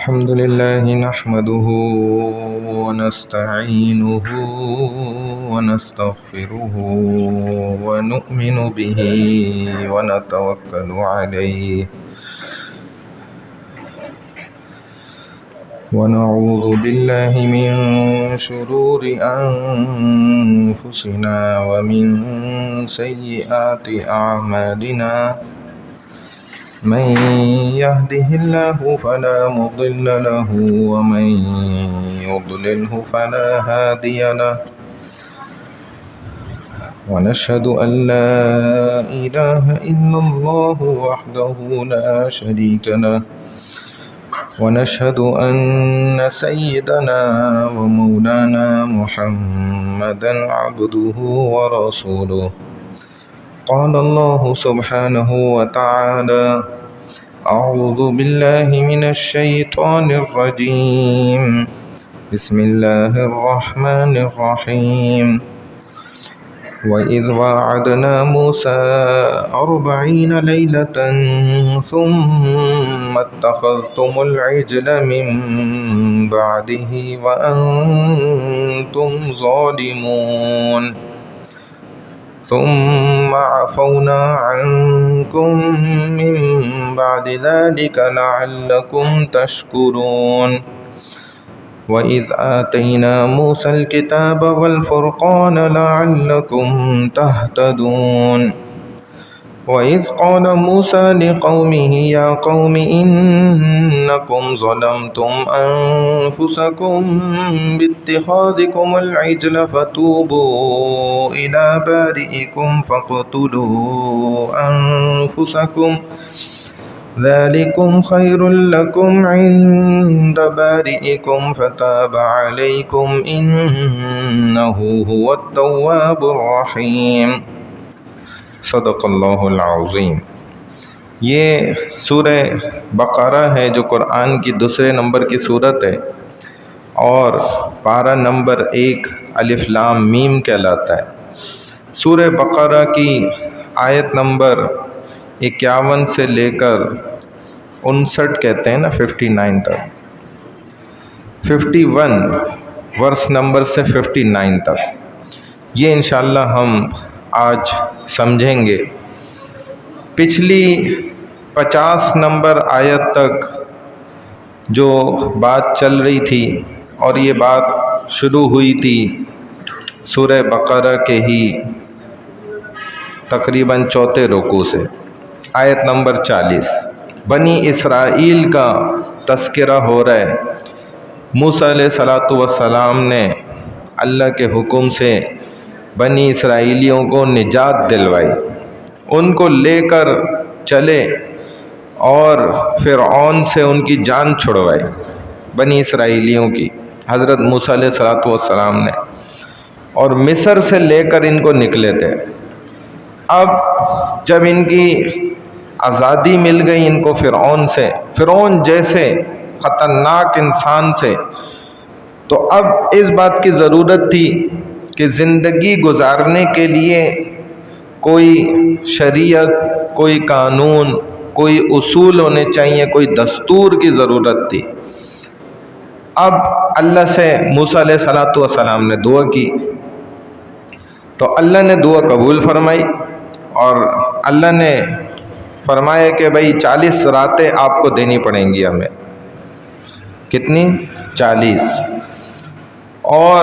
الحمد لله نحمده ونستعينه ونستغفره ونؤمن به ونتوكل عليه ونعوذ بالله من شرور أنفسنا ومن سيئات أعمالنا من يهده الله فلا مضل له ومن يضلله فلا هادي له ونشهد أن لا إله إلا الله وحده لا شريك له ونشهد أن سيدنا ومولانا محمدا عبده ورسوله قال الله سبحانه وتعالى أعوذ بالله من الشيطان الرجيم بسم الله الرحمن الرحيم وإذ وعدنا موسى 40 ليلة ثم اتخذتم العجل من بعده وأنتم ظالمون ثم عفونا عنكم من بعد ذلك لعلكم تشكرون وإذ آتينا موسى الكتاب والفرقان لعلكم تهتدون وإذ قال موسى لقومه يا قوم إنكم ظلمتم أنفسكم باتخاذكم العجل فتوبوا إلى بارئكم فاقتلوا أنفسكم ذلكم خير لكم عند بارئكم فتاب عليكم إنه هو التواب الرحيم صدق اللہ العظیم۔ یہ سورہ بقرہ ہے جو قرآن کی دوسرے نمبر کی سورت ہے اور پارہ نمبر 1 الف لام میم کہلاتا ہے۔ سورہ بقرہ کی آیت نمبر 51 سے لے کر 59 کہتے ہیں نا 59 تک، 51 ورس نمبر سے 59 تک یہ انشاءاللہ ہم آج سمجھیں گے۔ پچھلی 50 نمبر آیت تک جو بات چل رہی تھی اور یہ بات شروع ہوئی تھی سورہ بقرہ کے ہی تقریباً چوتھے رکوع سے، آیت نمبر 40 بنی اسرائیل کا تذکرہ ہو رہا ہے۔ موسیٰ علیہ السلام نے اللہ کے حکم سے بنی اسرائیلیوں کو نجات دلوائی، ان کو لے کر چلے اور فرعون سے ان کی جان چھڑوائی، بنی اسرائیلیوں کی حضرت موسیٰ علیہ السلام نے، اور مصر سے لے کر ان کو نکلے تھے۔ اب جب ان کی آزادی مل گئی ان کو فرعون سے، فرعون جیسے خطرناک انسان سے، تو اب اس بات کی ضرورت تھی کہ زندگی گزارنے کے لیے کوئی شریعت، کوئی قانون، کوئی اصول ہونے چاہیے، کوئی دستور کی ضرورت تھی۔ اب اللہ سے موسیٰ علیہ السلام نے دعا کی تو اللہ نے دعا قبول فرمائی، اور اللہ نے فرمایا کہ بھائی 40 راتیں آپ کو دینی پڑیں گی ہمیں۔ کتنی؟ 40۔ اور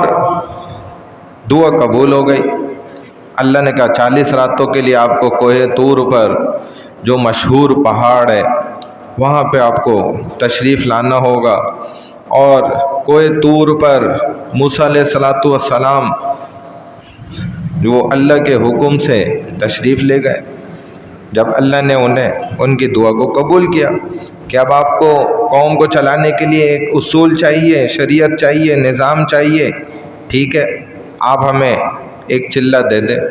دعا قبول ہو گئی۔ اللہ نے کہا 40 راتوں کے لیے آپ کو کوہ طور پر جو مشہور پہاڑ ہے وہاں پہ آپ کو تشریف لانا ہوگا، اور کوہ طور پر موسیٰ علیہ السلام جو اللہ کے حکم سے تشریف لے گئے۔ جب اللہ نے ان کی دعا کو قبول کیا کہ اب آپ کو قوم کو چلانے کے لیے ایک اصول چاہیے، شریعت چاہیے، نظام چاہیے، ٹھیک ہے آپ ہمیں ایک چلہ دے دیں۔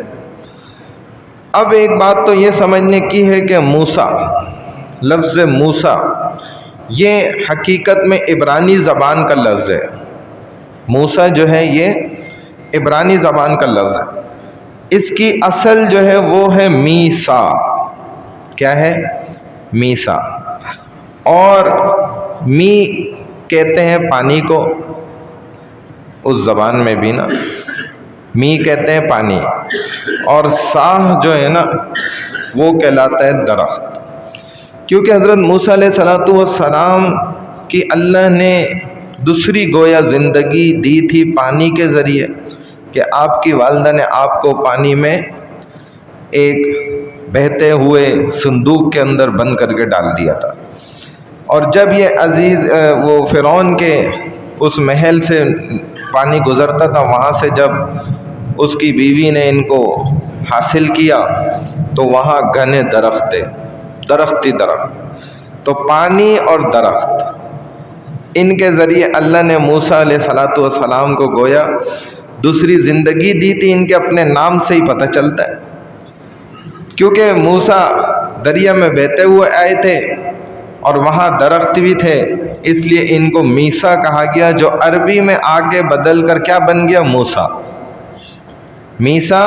اب ایک بات تو یہ سمجھنے کی ہے کہ موسیٰ، لفظ موسیٰ یہ حقیقت میں عبرانی زبان کا لفظ ہے۔ موسیٰ جو ہے یہ عبرانی زبان کا لفظ ہے۔ اس کی اصل جو ہے وہ ہے میسا۔ کیا ہے؟ میسا۔ اور می کہتے ہیں پانی کو، اس زبان میں بھی نا می کہتے ہیں پانی، اور ساہ جو ہے نا وہ کہلاتا ہے درخت، کیونکہ حضرت موسیٰ علیہ السلام کی اللہ نے دوسری گویا زندگی دی تھی پانی کے ذریعے، کہ آپ کی والدہ نے آپ کو پانی میں ایک بہتے ہوئے صندوق کے اندر بند کر کے ڈال دیا تھا، اور جب یہ عزیز وہ فرعون کے اس محل سے پانی گزرتا تھا، وہاں سے جب اس کی بیوی نے ان کو حاصل کیا تو وہاں گھنے درخت تھے، درخت ہی درخت، تو پانی اور درخت ان کے ذریعے اللہ نے موسیٰ علیہ السلام کو گویا دوسری زندگی دی تھی۔ ان کے اپنے نام سے ہی پتہ چلتا ہے، کیونکہ موسیٰ دریا میں بہتے ہوئے آئے تھے اور وہاں درخت بھی تھے، اس لیے ان کو میسا کہا گیا، جو عربی میں آگے بدل کر کیا بن گیا؟ موسیٰ۔ میسا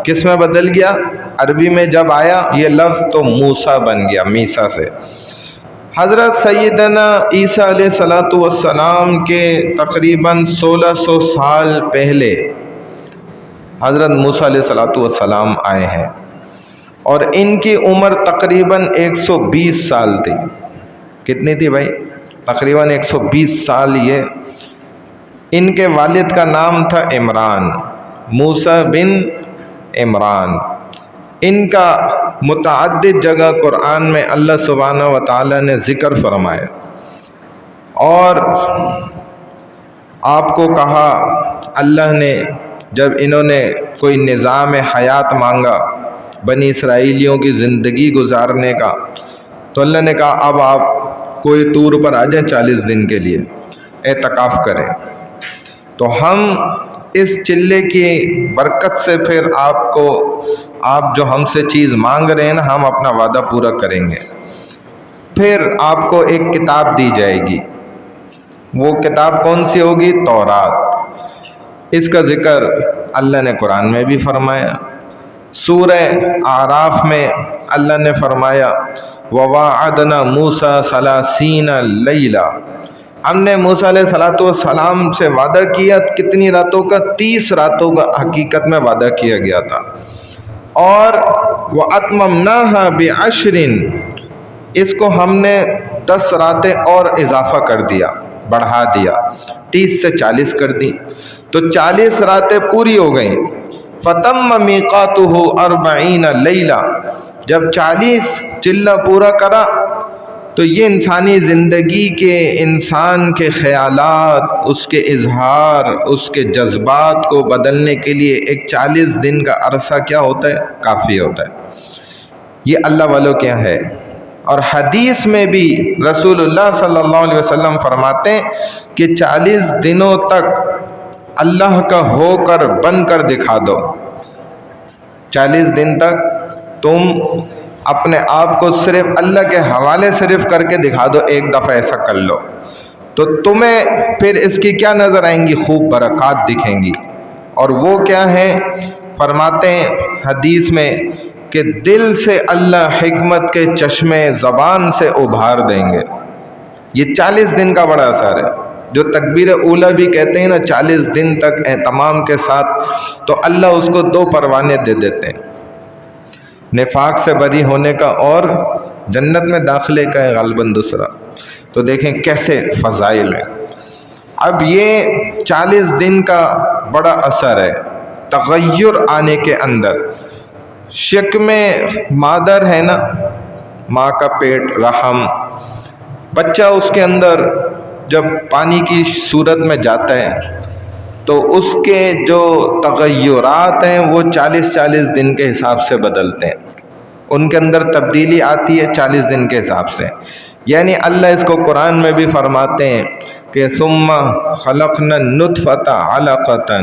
کس میں بدل گیا؟ عربی میں جب آیا یہ لفظ تو موسیٰ بن گیا میسا سے۔ حضرت سیدنا عیسیٰ علیہ السلام کے تقریباً 1600 سال پہلے حضرت موسیٰ علیہ السلام آئے ہیں، اور ان کی عمر تقریباً 120 سال تھی۔ کتنی تھی بھائی؟ تقریباً 120 سال۔ یہ ان کے والد کا نام تھا عمران، موسیٰ بن عمران۔ ان کا متعدد جگہ قرآن میں اللہ سبحانہ و تعالی نے ذکر فرمایا، اور آپ کو کہا اللہ نے، جب انہوں نے کوئی نظام حیات مانگا بنی اسرائیلیوں کی زندگی گزارنے کا، تو اللہ نے کہا اب آپ کوئی طور پر آ جائیں 40 دن کے لیے اعتکاف کریں، تو ہم اس چلے کی برکت سے پھر آپ جو ہم سے چیز مانگ رہے ہیں نا، ہم اپنا وعدہ پورا کریں گے۔ پھر آپ کو ایک کتاب دی جائے گی، وہ کتاب کون سی ہوگی؟ تورات۔ اس کا ذکر اللہ نے قرآن میں بھی فرمایا۔ سورہ اعراف میں اللہ نے فرمایا وَوَعَدْنَا مُوسَىٰ 30 لَيْلَةً، ہم نے موسیٰ علیہ السلام سے وعدہ کیا کتنی راتوں کا؟ 30 راتوں کا حقیقت میں وعدہ کیا گیا تھا، اور وَأَتْمَمْنَاهَا بِعَشْرٍ، اس کو ہم نے 10 راتیں اور اضافہ کر دیا، بڑھا دیا، 30 سے 40 کر دی، تو 40 راتیں پوری ہو گئیں۔ فَتَمَّ مِيقَاتُهُ 40 لَيْلَةً، جب 40 چلہ پورا کرا تو یہ انسانی زندگی کے، انسان کے خیالات، اس کے اظہار، اس کے جذبات کو بدلنے کے لیے ایک 40 دن کا عرصہ کیا ہوتا ہے؟ کافی ہوتا ہے۔ یہ اللہ والوں کیا ہے۔ اور حدیث میں بھی رسول اللہ صلی اللہ علیہ وسلم فرماتے ہیں کہ 40 دنوں تک اللہ کا ہو کر بن کر دکھا دو، 40 دن تک تم اپنے آپ کو صرف اللہ کے حوالے صرف کر کے دکھا دو، ایک دفعہ ایسا کر لو، تو تمہیں پھر اس کی کیا نظر آئیں گی؟ خوب برکات دکھیں گی۔ اور وہ کیا ہیں؟ فرماتے ہیں حدیث میں کہ دل سے اللہ حکمت کے چشمے زبان سے ابھار دیں گے۔ یہ 40 دن کا بڑا اثر ہے، جو تکبیر اولیٰ بھی کہتے ہیں نا 40 دن تک اہتمام کے ساتھ، تو اللہ اس کو 2 پروانے دے دیتے ہیں، نفاق سے بری ہونے کا اور جنت میں داخلے کا ہے غالباً دوسرا۔ تو دیکھیں کیسے فضائل ہیں۔ اب یہ 40 دن کا بڑا اثر ہے تغیر آنے کے اندر۔ شکم مادر ہے نا، ماں کا پیٹ، رحم، بچہ اس کے اندر جب پانی کی صورت میں جاتا ہے تو اس کے جو تغیرات ہیں وہ 40 دن کے حساب سے بدلتے ہیں، ان کے اندر تبدیلی آتی ہے 40 دن کے حساب سے۔ یعنی اللہ اس کو قرآن میں بھی فرماتے ہیں کہ ثم خلقنا النطفة علقة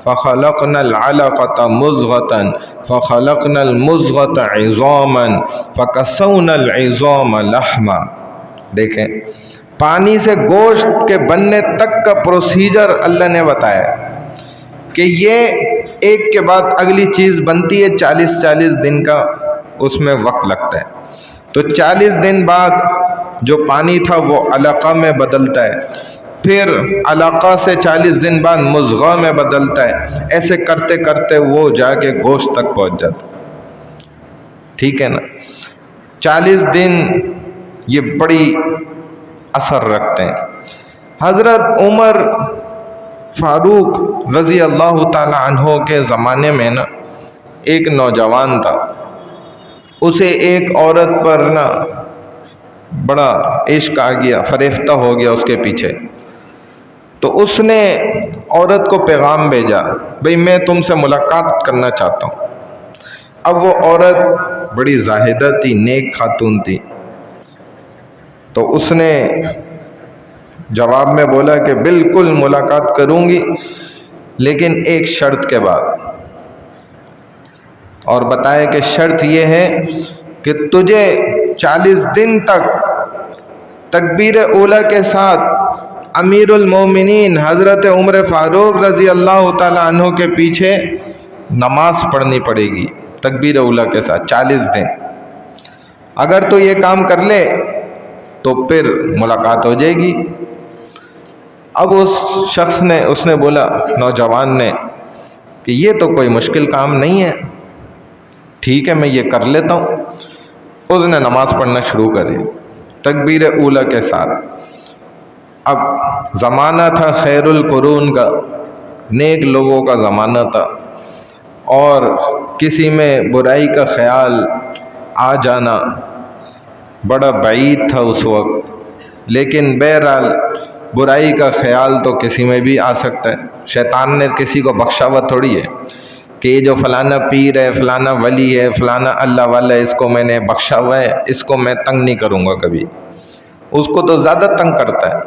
فخلقنا العلقة مضغة فخلقنا المضغة عظاما فكسونا العظام لحما۔ دیکھیں پانی سے گوشت کے بننے تک کا پروسیجر اللہ نے بتایا کہ یہ ایک کے بعد اگلی چیز بنتی ہے، 40 دن کا اس میں وقت لگتا ہے۔ تو 40 دن بعد جو پانی تھا وہ علقہ میں بدلتا ہے، پھر علاقہ سے 40 دن بعد مضغہ میں بدلتا ہے، ایسے کرتے کرتے وہ جا کے گوشت تک پہنچ جاتا، ٹھیک ہے نا۔ 40 دن یہ بڑی اثر رکھتے ہیں۔ حضرت عمر فاروق رضی اللہ تعالی عنہ کے زمانے میں نا ایک نوجوان تھا، اسے ایک عورت پر نا بڑا عشق آ گیا، فریفتہ ہو گیا اس کے پیچھے۔ تو اس نے عورت کو پیغام بھیجا، بھئی میں تم سے ملاقات کرنا چاہتا ہوں۔ اب وہ عورت بڑی زاہدہ تھی، نیک خاتون تھی، تو اس نے جواب میں بولا کہ بالکل ملاقات کروں گی، لیکن ایک شرط کے بعد، اور بتایا کہ شرط یہ ہے کہ تجھے 40 دن تک تکبیر اولیٰ کے ساتھ امیر المومنین حضرت عمر فاروق رضی اللہ تعالیٰ عنہ کے پیچھے نماز پڑھنی پڑے گی تکبیر اولیٰ کے ساتھ 40 دن۔ اگر تو یہ کام کر لے تو پھر ملاقات ہو جائے گی۔ اب اس شخص نے، اس نے بولا، نوجوان نے، کہ یہ تو کوئی مشکل کام نہیں ہے، ٹھیک ہے میں یہ کر لیتا ہوں۔ اس نے نماز پڑھنا شروع کری تکبیر اولیٰ کے ساتھ۔ اب زمانہ تھا خیر القرون کا، نیک لوگوں کا زمانہ تھا، اور کسی میں برائی کا خیال آ جانا بڑا بعید تھا اس وقت، لیکن بہرحال برائی کا خیال تو کسی میں بھی آ سکتا ہے۔ شیطان نے کسی کو بخشا ہوا تھوڑی ہے کہ یہ جو فلانا پیر ہے، فلانا ولی ہے، فلانا اللہ والا ہے، اس کو میں نے بخشا ہوا ہے، اس کو میں تنگ نہیں کروں گا کبھی۔ اس کو تو زیادہ تنگ کرتا ہے،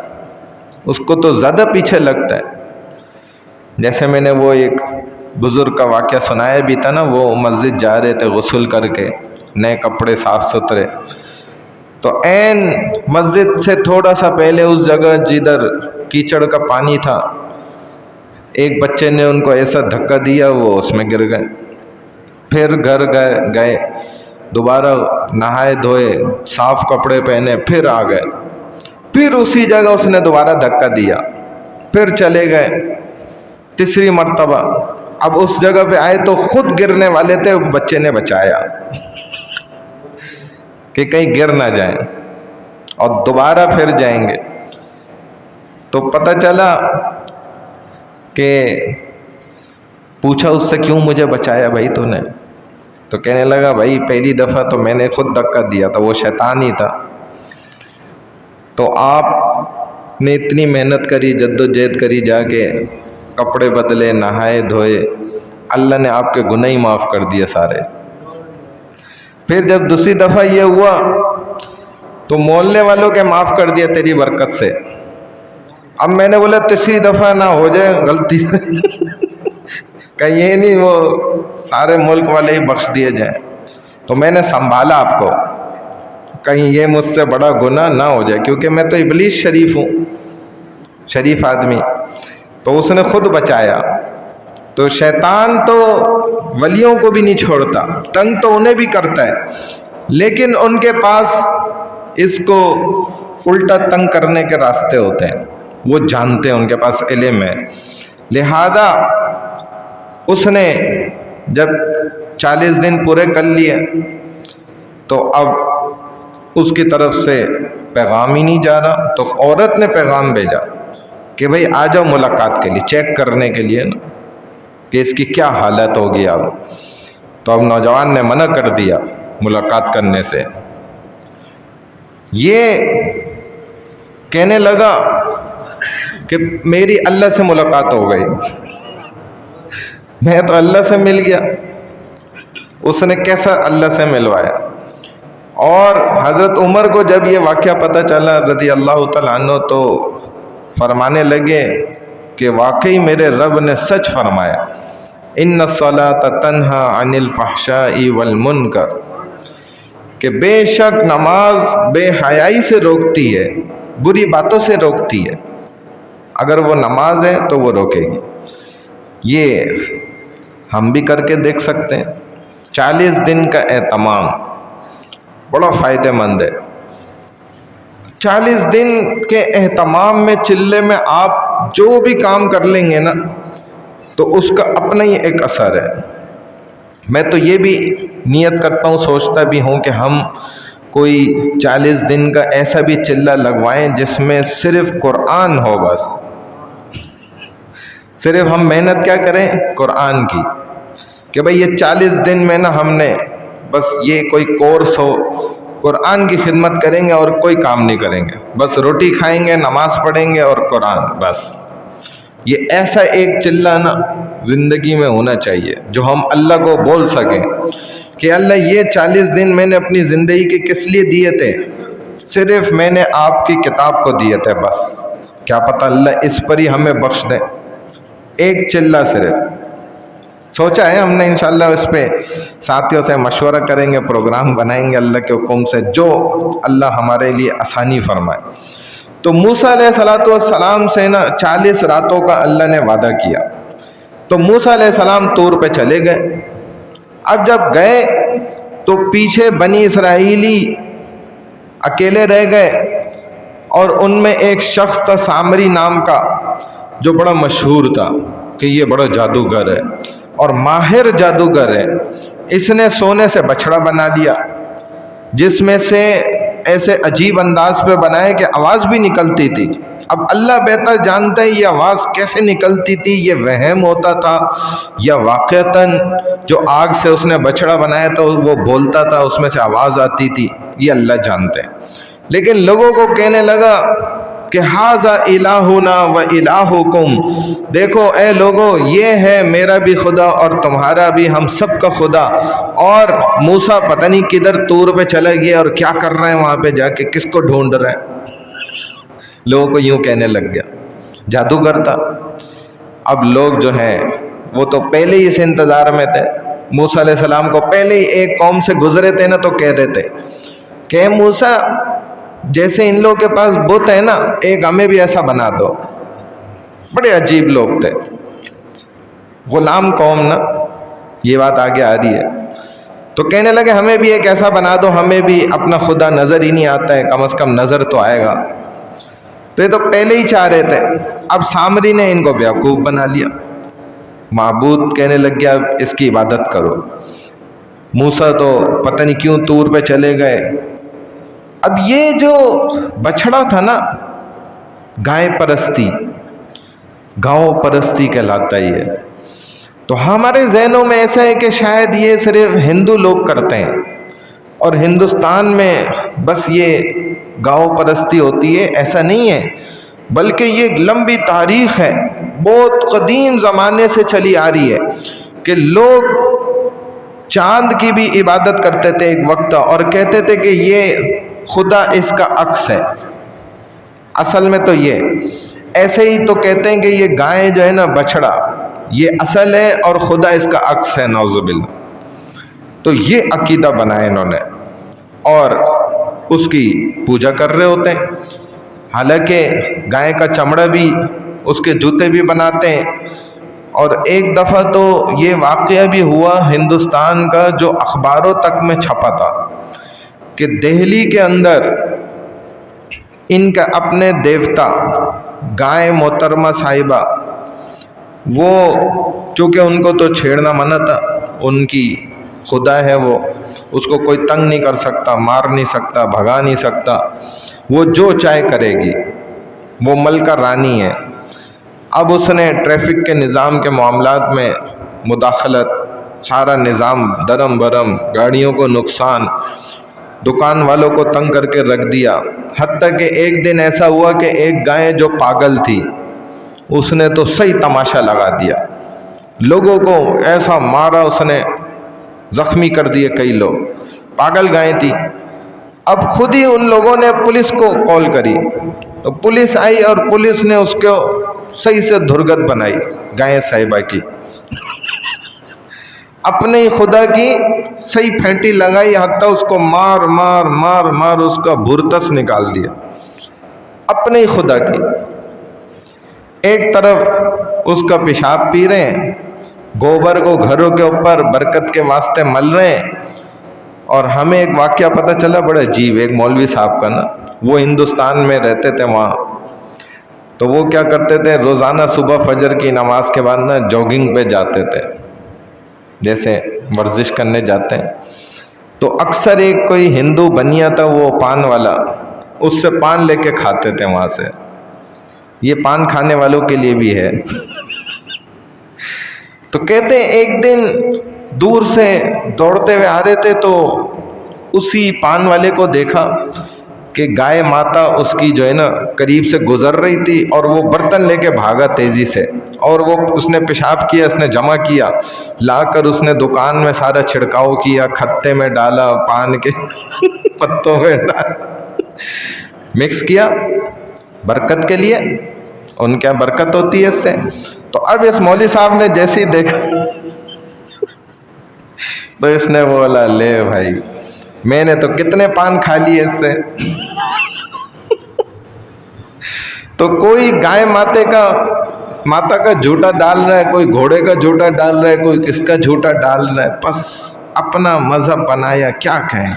اس کو تو زیادہ پیچھے لگتا ہے۔ جیسے میں نے وہ ایک بزرگ کا واقعہ سنایا بھی تھا نا، وہ مسجد جا رہے تھے غسل کر کے، نئے کپڑے صاف ستھرے، تو عین مسجد سے تھوڑا سا پہلے اس جگہ جدھر کیچڑ کا پانی تھا، ایک بچے نے ان کو ایسا دھکا دیا وہ اس میں گر گئے۔ پھر گھر گئے دوبارہ نہائے دھوئے، صاف کپڑے پہنے، پھر آ گئے، پھر اسی جگہ اس نے دوبارہ دھکا دیا، پھر چلے گئے تیسری مرتبہ۔ اب اس جگہ پہ آئے تو خود گرنے والے تھے، بچے نے بچایا کہ کہیں گر نہ جائیں، اور دوبارہ پھر جائیں گے۔ تو پتہ چلا کہ پوچھا اس سے، کیوں مجھے بچایا بھائی تو نے؟ تو کہنے لگا، بھائی پہلی دفعہ تو میں نے خود دھکا دیا تھا، وہ شیطان ہی تھا، تو آپ نے اتنی محنت کری، جد و جہد کری، جا کے کپڑے بدلے، نہائے دھوئے، اللہ نے آپ کے گناہ ہی معاف کر دیے سارے۔ پھر جب دوسری دفعہ یہ ہوا تو محلے والوں کے معاف کر دیا تیری برکت سے۔ اب میں نے بولا تیسری دفعہ نہ ہو جائے غلطی سے کہیں یہ نہیں وہ سارے ملک والے ہی بخش دیے جائیں، تو میں نے سنبھالا آپ کو، کہیں یہ مجھ سے بڑا گناہ نہ ہو جائے، کیونکہ میں تو ابلیس شریف ہوں، شریف آدمی۔ تو اس نے خود بچایا۔ تو شیطان تو ولیوں کو بھی نہیں چھوڑتا، تنگ تو انہیں بھی کرتا ہے، لیکن ان کے پاس اس کو الٹا تنگ کرنے کے راستے ہوتے ہیں، وہ جانتے ہیں، ان کے پاس علم ہے۔ لہذا اس نے جب 40 دن پورے کر لیے تو اب اس کی طرف سے پیغام ہی نہیں جا رہا، تو عورت نے پیغام بھیجا کہ بھئی آ جاؤ ملاقات کے لیے، چیک کرنے کے لیے نا کہ اس کی کیا حالت ہوگی اب۔ تو اب نوجوان نے منع کر دیا ملاقات کرنے سے۔ یہ کہنے لگا کہ میری اللہ سے ملاقات ہو گئی، میں تو اللہ سے مل گیا۔ اس نے کیسا اللہ سے ملوایا؟ اور حضرت عمر کو جب یہ واقعہ پتہ چلا رضی اللہ تعالیٰ عنہ، تو فرمانے لگے کہ واقعی میرے رب نے سچ فرمایا، ان الصلاۃ تنہی عن الفحشاء والمنکر، کہ بے شک نماز بے حیائی سے روکتی ہے، بری باتوں سے روکتی ہے۔ اگر وہ نماز ہے تو وہ روکے گی۔ یہ ہم بھی کر کے دیکھ سکتے ہیں۔ 40 دن کا اہتمام بڑا فائدہ مند ہے۔ 40 دن کے اہتمام میں، چلے میں آپ جو بھی کام کر لیں گے نا تو اس کا اپنا ہی ایک اثر ہے۔ میں تو یہ بھی نیت کرتا ہوں، سوچتا بھی ہوں کہ ہم کوئی 40 دن کا ایسا بھی چلہ لگوائیں جس میں صرف قرآن ہو، بس صرف ہم محنت کیا کریں قرآن کی، کہ بھئی یہ 40 دن میں نا ہم نے بس یہ کوئی کورس ہو، قرآن کی خدمت کریں گے اور کوئی کام نہیں کریں گے، بس روٹی کھائیں گے، نماز پڑھیں گے اور قرآن، بس یہ ایسا ایک چلہ نا زندگی میں ہونا چاہیے جو ہم اللہ کو بول سکیں کہ اللہ یہ 40 دن میں نے اپنی زندگی کے کس لیے دیے تھے؟ صرف میں نے آپ کی کتاب کو دیے تھے، بس کیا پتہ اللہ اس پر ہی ہمیں بخش دیں، ایک چلہ صرف۔ سوچا ہے ہم نے، انشاءاللہ اس پہ ساتھیوں سے مشورہ کریں گے، پروگرام بنائیں گے اللہ کے حکم سے، جو اللہ ہمارے لیے آسانی فرمائے۔ تو موسیٰ علیہ السلام سے نا 40 راتوں کا اللہ نے وعدہ کیا، تو موسیٰ علیہ السلام طور پہ چلے گئے۔ اب جب گئے تو پیچھے بنی اسرائیلی اکیلے رہ گئے، اور ان میں ایک شخص تھا سامری نام کا جو بڑا مشہور تھا کہ یہ بڑا جادوگر ہے اور ماہر جادوگر ہے۔ اس نے سونے سے بچھڑا بنا لیا، جس میں سے ایسے عجیب انداز پہ بنائے کہ آواز بھی نکلتی تھی۔ اب اللہ بہتر جانتا ہے یہ آواز کیسے نکلتی تھی، یہ وہم ہوتا تھا یا واقعتاً جو آگ سے اس نے بچھڑا بنایا تھا وہ بولتا تھا، اس میں سے آواز آتی تھی، یہ اللہ جانتے ہیں۔ لیکن لوگوں کو کہنے لگا کہ ھذا الہنا و الہکم، دیکھو اے لوگو یہ ہے میرا بھی خدا اور تمہارا بھی، ہم سب کا خدا۔ اور موسیٰ پتہ نہیں کدھر طور پہ چلا گیا اور کیا کر رہے ہیں وہاں پہ جا کے، کس کو ڈھونڈ رہے ہیں، لوگوں کو یوں کہنے لگ گیا، جادوگر تھا۔ اب لوگ جو ہیں وہ تو پہلے ہی اس انتظار میں تھے، موسیٰ علیہ السلام کو پہلے ہی ایک قوم سے گزرے تھے نا تو کہہ رہے تھے کہ موسیٰ جیسے ان لوگوں کے پاس بت ہے نا، ایک ہمیں بھی ایسا بنا دو۔ بڑے عجیب لوگ تھے، غلام قوم نا، یہ بات آگے آ رہی ہے۔ تو کہنے لگے ہمیں بھی ایک ایسا بنا دو، ہمیں بھی اپنا خدا نظر ہی نہیں آتا ہے، کم از کم نظر تو آئے گا۔ تو یہ تو پہلے ہی چاہ رہے تھے، اب سامری نے ان کو بیوقوف بنا لیا، معبود کہنے لگ گیا اس کی عبادت کرو۔ موسیٰ تو پتہ نہیں کیوں طور پہ چلے گئے۔ اب یہ جو بچھڑا تھا نا، گائے پرستی، گاؤں پرستی کہلاتا ہی ہے۔ تو ہمارے ذہنوں میں ایسا ہے کہ شاید یہ صرف ہندو لوگ کرتے ہیں اور ہندوستان میں بس یہ گاؤں پرستی ہوتی ہے، ایسا نہیں ہے، بلکہ یہ ایک لمبی تاریخ ہے، بہت قدیم زمانے سے چلی آ رہی ہے کہ لوگ چاند کی بھی عبادت کرتے تھے ایک وقت، اور کہتے تھے کہ یہ خدا اس کا عکس ہے۔ اصل میں تو یہ ایسے ہی تو کہتے ہیں کہ یہ گائے جو ہے نا، بچھڑا، یہ اصل ہے اور خدا اس کا عکس ہے، نعوذ باللہ۔ تو یہ عقیدہ بنایا انہوں نے اور اس کی پوجا کر رہے ہوتے ہیں۔ حالانکہ گائے کا چمڑا بھی، اس کے جوتے بھی بناتے ہیں۔ اور ایک دفعہ تو یہ واقعہ بھی ہوا ہندوستان کا جو اخباروں تک میں چھپا تھا کہ دہلی کے اندر ان کا اپنے دیوتا گائے محترمہ صاحبہ، وہ چونکہ ان کو تو چھیڑنا منع تھا، ان کی خدا ہے وہ، اس کو کوئی تنگ نہیں کر سکتا، مار نہیں سکتا، بھگا نہیں سکتا، وہ جو چاہے کرے گی، وہ ملکہ رانی ہے۔ اب اس نے ٹریفک کے نظام کے معاملات میں مداخلت، سارا نظام درم برم، گاڑیوں کو نقصان، دکان والوں کو تنگ کر کے رکھ دیا۔ حتیٰ کہ ایک دن ایسا ہوا کہ ایک گائے جو پاگل تھی، اس نے تو صحیح تماشا لگا دیا، لوگوں کو ایسا مارا اس نے، زخمی کر دیے کئی لوگ، پاگل گائے تھی۔ اب خود ہی ان لوگوں نے پولیس کو کال کری، تو پولیس آئی اور پولیس نے اس کو صحیح سے دھرگت بنائی گائے صاحبہ کی، اپنے ہی خدا کی صحیح پھینٹی لگائی، حتیٰ اس کو مار مار مار مار اس کا بھرتس نکال دیا، اپنے ہی خدا کی۔ ایک طرف اس کا پیشاب پی رہے ہیں، گوبر کو گھروں کے اوپر برکت کے واسطے مل رہے ہیں۔ اور ہمیں ایک واقعہ پتہ چلا بڑا عجیب، ایک مولوی صاحب کا نا، وہ ہندوستان میں رہتے تھے وہاں، تو وہ کیا کرتے تھے، روزانہ صبح فجر کی نماز کے بعد نا جاگنگ پہ جاتے تھے، جیسے ورزش کرنے جاتے ہیں، تو اکثر ایک کوئی ہندو بنیا تھا وہ پان والا، اس سے پان لے کے کھاتے تھے وہاں سے۔ یہ پان کھانے والوں کے لیے بھی ہے۔ تو کہتے ہیں ایک دن دور سے دوڑتے ہوئے آ رہے تھے تو اسی پان والے کو دیکھا کہ گائے ماتا اس کی جو ہے نا قریب سے گزر رہی تھی، اور وہ برتن لے کے بھاگا تیزی سے، اور وہ اس نے پیشاب کیا، اس نے جمع کیا، لا کر اس نے دکان میں سارا چھڑکاؤ کیا، کھتے میں ڈالا، پان کے پتوں میں ڈالا، مکس کیا برکت کے لیے، ان کے برکت ہوتی ہے اس سے۔ تو اب اس مولوی صاحب نے جیسے ہی دیکھا تو اس نے بولا لے بھائی میں نے تو کتنے پان کھا لیے اس سے۔ تو کوئی گائے ماتا کا جھوٹا ڈال رہا ہے، کوئی گھوڑے کا جھوٹا ڈال رہا ہے، کوئی کس کا جھوٹا ڈال رہا ہے، بس اپنا مذہب بنایا، کیا کہیں،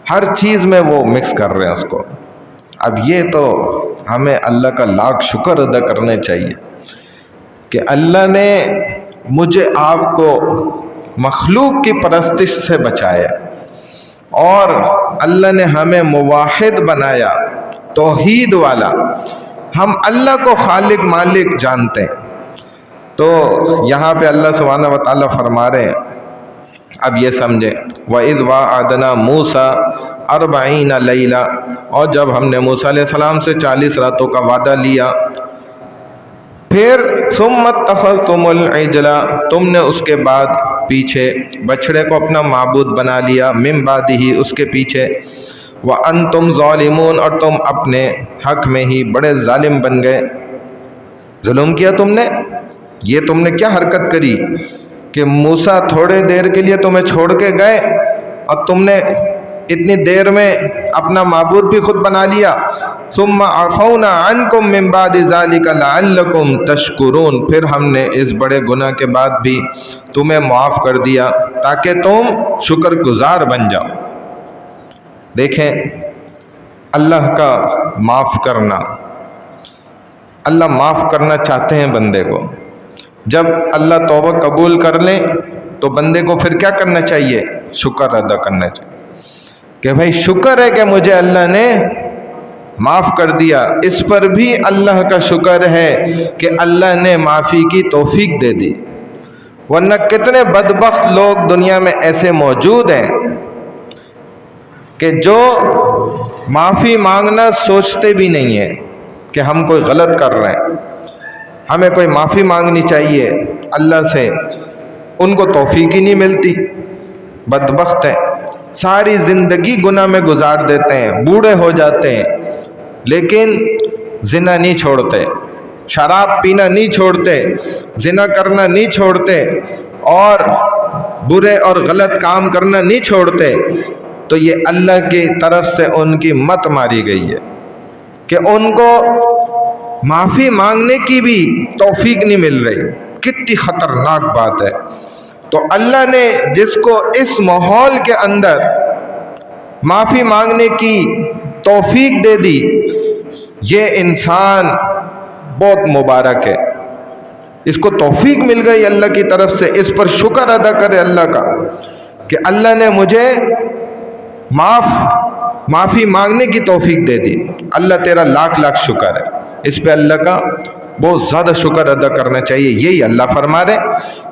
ہر چیز میں وہ مکس کر رہے ہیں اس کو۔ اب یہ تو ہمیں اللہ کا لاکھ شکر ادا کرنے چاہیے کہ اللہ نے مجھے آپ کو مخلوق کی پرستش سے بچایا، اور اللہ نے ہمیں موحد بنایا، توحید والا، ہم اللہ کو خالق مالک جانتے ہیں۔ تو یہاں پہ اللہ سبحانہ و تعالیٰ فرما رہے ہیں، اب یہ سمجھیں، وَإِذْ وَعَدْنَا مُوسَىٰ 40 لَيْلَةً، اور جب ہم نے موسیٰ علیہ السلام سے 40 راتوں کا وعدہ لیا، پھر ثُمَّ اتَّخَذْتُمُ الْعِجْلَ، تم نے اس کے بعد پیچھے بچڑے کو اپنا معبود بنا لیا، مِن بَعْدِهِ، اس کے پیچھے، وَأَنْتُمْ ظَالِمُونَ، اور تم اپنے حق میں ہی بڑے ظالم بن گئے۔ ظلم کیا تم نے، یہ تم نے کیا حرکت کری کہ موسیٰ تھوڑے دیر کے لیے تمہیں چھوڑ کے گئے اور تم نے اتنی دیر میں اپنا معبود بھی خود بنا لیا۔ ثُمَّ عَفَوْنَا عَنْكُمْ مِن بَعْدِ ذَلِكَ لَعَلَّكُمْ تَشْكُرُونَ، پھر ہم نے اس بڑے گناہ کے بعد بھی تمہیں معاف کر دیا تاکہ تم شکر گزار بن جاؤ۔ دیکھیں اللہ کا معاف کرنا، اللہ معاف کرنا چاہتے ہیں بندے کو۔ جب اللہ توبہ قبول کر لیں تو بندے کو پھر کیا کرنا چاہیے، شکر ادا کرنا چاہیے کہ بھائی شکر ہے کہ مجھے اللہ نے معاف کر دیا، اس پر بھی اللہ کا شکر ہے کہ اللہ نے معافی کی توفیق دے دی، ورنہ کتنے بدبخت لوگ دنیا میں ایسے موجود ہیں کہ جو معافی مانگنا سوچتے بھی نہیں ہیں کہ ہم کوئی غلط کر رہے ہیں، ہمیں کوئی معافی مانگنی چاہیے اللہ سے، ان کو توفیق ہی نہیں ملتی، بدبخت ہیں، ساری زندگی گناہ میں گزار دیتے ہیں، بوڑھے ہو جاتے ہیں لیکن زنا نہیں چھوڑتے، شراب پینا نہیں چھوڑتے، زنا کرنا نہیں چھوڑتے، اور برے اور غلط کام کرنا نہیں چھوڑتے۔ تو یہ اللہ کی طرف سے ان کی مت ماری گئی ہے کہ ان کو معافی مانگنے کی بھی توفیق نہیں مل رہی۔ کتنی خطرناک بات ہے۔ تو اللہ نے جس کو اس ماحول کے اندر معافی مانگنے کی توفیق دے دی، یہ انسان بہت مبارک ہے، اس کو توفیق مل گئی اللہ کی طرف سے، اس پر شکر ادا کرے اللہ کا کہ اللہ نے مجھے معافی مانگنے کی توفیق دے دی۔ اللہ تیرا لاکھ لاکھ شکر ہے، اس پہ اللہ کا بہت زیادہ شکر ادا کرنا چاہیے۔ یہی اللہ فرما رہے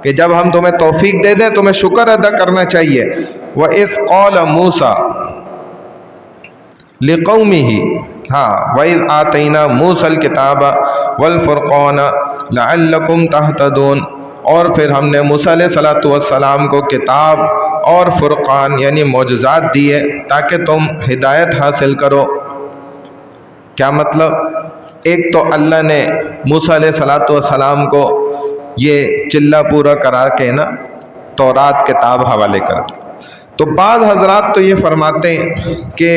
کہ جب ہم تمہیں توفیق دے دیں تمہیں شکر ادا کرنا چاہیے۔ وَإِذْ قَالَ مُوسَىٰ لِقَوْمِهِ، وَإِذْ آتَيْنَا مُوسَى الْكِتَابَ وَالْفُرْقَانَ لَعَلَّكُمْ تَهْتَدُونَ، اور پھر ہم نے موسیٰ علیہ السلام کو کتاب اور فرقان یعنی معجزات دیے تاکہ تم ہدایت حاصل کرو۔ کیا مطلب؟ ایک تو اللہ نے موسیٰ علیہ السلام کو یہ چلہ پورا کرا کے نا تورات کتاب حوالے کر دی۔ تو بعض حضرات تو یہ فرماتے ہیں کہ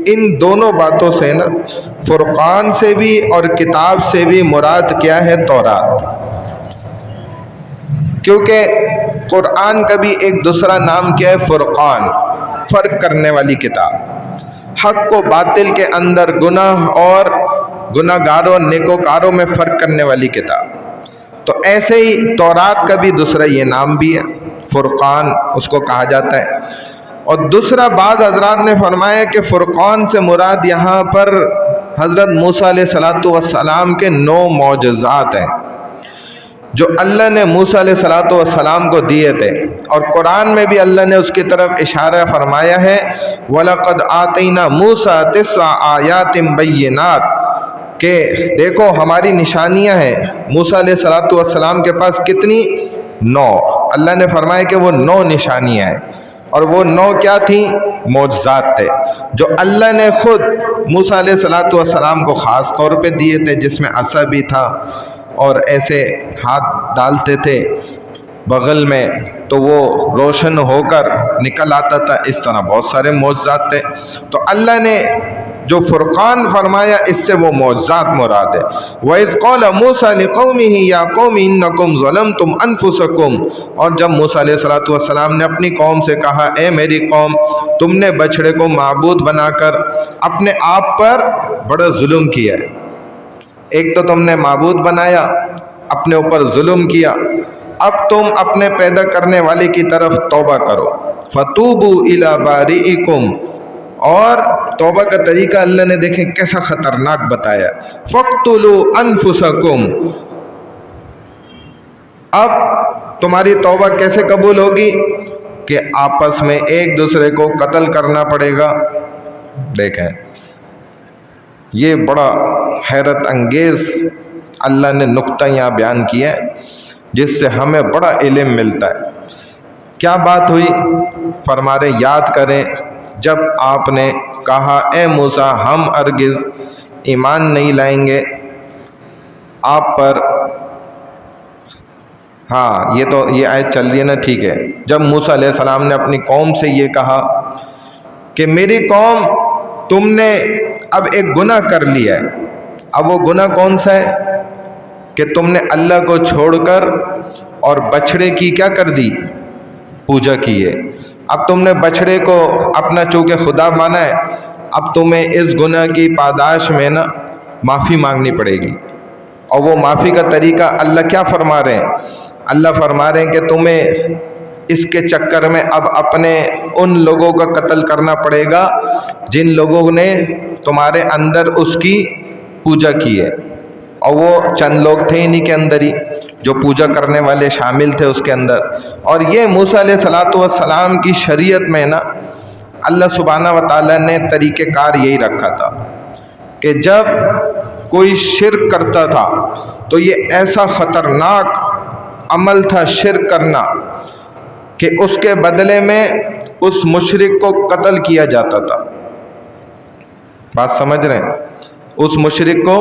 ان دونوں باتوں سے نا فرقان سے بھی اور کتاب سے بھی مراد کیا ہے، تورات، کیونکہ قرآن کا بھی ایک دوسرا نام کیا ہے، فرقان، فرق کرنے والی کتاب، حق و باطل کے اندر گناہ اور گناہگاروں نیکوکاروں میں فرق کرنے والی کتاب۔ تو ایسے ہی تورات کا بھی دوسرا یہ نام بھی ہے، فرقان اس کو کہا جاتا ہے۔ اور دوسرا بعض حضرات نے فرمایا کہ فرقان سے مراد یہاں پر حضرت موسیٰ علیہ السلام کے 9 معجزات ہیں جو اللہ نے موسیٰ علیہ السلام کو دیے تھے، اور قرآن میں بھی اللہ نے اس کی طرف اشارہ فرمایا ہے وَلَقَدْ آتَيْنَا مُوسَىٰ 9 آیات بینات، کہ دیکھو ہماری نشانیاں ہیں موسیٰ علیہ السلام کے پاس کتنی؟ 9۔ اللہ نے فرمایا کہ وہ 9 نشانیاں ہیں، اور وہ 9 کیا تھیں؟ معجزات تھے جو اللہ نے خود موسیٰ علیہ السلام کو خاص طور پہ دیے تھے، جس میں عصا بھی تھا اور ایسے ہاتھ ڈالتے تھے بغل میں تو وہ روشن ہو کر نکل آتا تھا۔ اس طرح بہت سارے معجزات تھے۔ تو اللہ نے جو فرقان فرمایا اس سے وہ معجزات مراد ہے۔ وَإِذْ قَالَ مُوسَىٰ لِقَوْمِهِ يَا قَوْمِ إِنَّكُمْ ظَلَمْتُمْ أَنفُسَكُمْ، اور جب موسیٰ علیہ السلام نے اپنی قوم سے کہا اے میری قوم، تم نے بچڑے کو معبود بنا کر اپنے آپ پر بڑا ظلم کیا ہے۔ ایک تو تم نے معبود بنایا، اپنے اوپر ظلم کیا، اب تم اپنے پیدا کرنے والے کی طرف توبہ کرو۔ فَتُوبُوا إِلَىٰ بَارِئِكُمْ، اور توبہ کا طریقہ اللہ نے دیکھیں کیسا خطرناک بتایا۔ فَاقْتُلُوا أَنفُسَكُمْ، اب تمہاری توبہ کیسے قبول ہوگی؟ کہ آپس میں ایک دوسرے کو قتل کرنا پڑے گا۔ دیکھیں یہ بڑا حیرت انگیز اللہ نے نقطہ یہاں بیان کیا ہے، جس سے ہمیں بڑا علم ملتا ہے۔ کیا بات ہوئی؟ فرما رہے یاد کریں جب آپ نے کہا اے موسیٰ ہم ہرگز ایمان نہیں لائیں گے آپ پر۔ ہاں یہ آیت چل رہی ہے نا، ٹھیک ہے۔ جب موسیٰ علیہ السلام نے اپنی قوم سے یہ کہا کہ میری قوم تم نے اب ایک گناہ کر لیا ہے، اب وہ گناہ کون سا ہے؟ کہ تم نے اللہ کو چھوڑ کر اور بچھڑے کی کیا کر دی؟ پوجا کی ہے۔ اب تم نے بچھڑے کو اپنا چونکہ خدا مانا ہے، اب تمہیں اس گناہ کی پاداش میں نا معافی مانگنی پڑے گی۔ اور وہ معافی کا طریقہ اللہ کیا فرما رہے ہیں؟ اللہ فرما رہے ہیں کہ تمہیں اس کے چکر میں اب اپنے ان لوگوں کا قتل کرنا پڑے گا جن لوگوں نے تمہارے اندر اس کی پوجا کی ہے، اور وہ چند لوگ تھے انہی کے اندر ہی جو پوجا کرنے والے شامل تھے اس کے اندر۔ اور یہ موسیٰ علیہ السلام کی شریعت میں نا اللہ سبحانہ و تعالیٰ نے طریقہ کار یہی رکھا تھا کہ جب کوئی شرک کرتا تھا تو یہ ایسا خطرناک عمل تھا شرک کرنا کہ اس کے بدلے میں اس مشرک کو قتل کیا جاتا تھا۔ بات سمجھ رہے ہیں؟ اس مشرک کو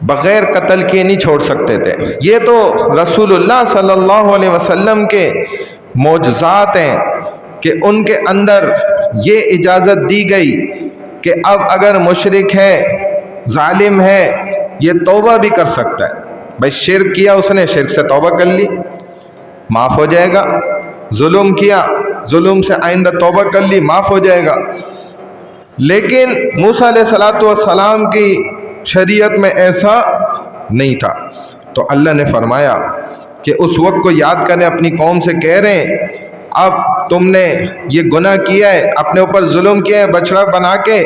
بغیر قتل کیے نہیں چھوڑ سکتے تھے۔ یہ تو رسول اللہ صلی اللہ علیہ وسلم کے معجزات ہیں کہ ان کے اندر یہ اجازت دی گئی کہ اب اگر مشرک ہے، ظالم ہے، یہ توبہ بھی کر سکتا ہے۔ بھائی شرک کیا اس نے، شرک سے توبہ کر لی، معاف ہو جائے گا۔ ظلم کیا، ظلم سے آئندہ توبہ کر لی، معاف ہو جائے گا۔ لیکن موسیٰ علیہ السلام کی شریعت میں ایسا نہیں تھا۔ تو اللہ نے فرمایا کہ اس وقت کو یاد کریں، اپنی قوم سے کہہ رہے ہیں اب تم نے یہ گناہ کیا ہے، اپنے اوپر ظلم کیا ہے بچڑا بنا کے،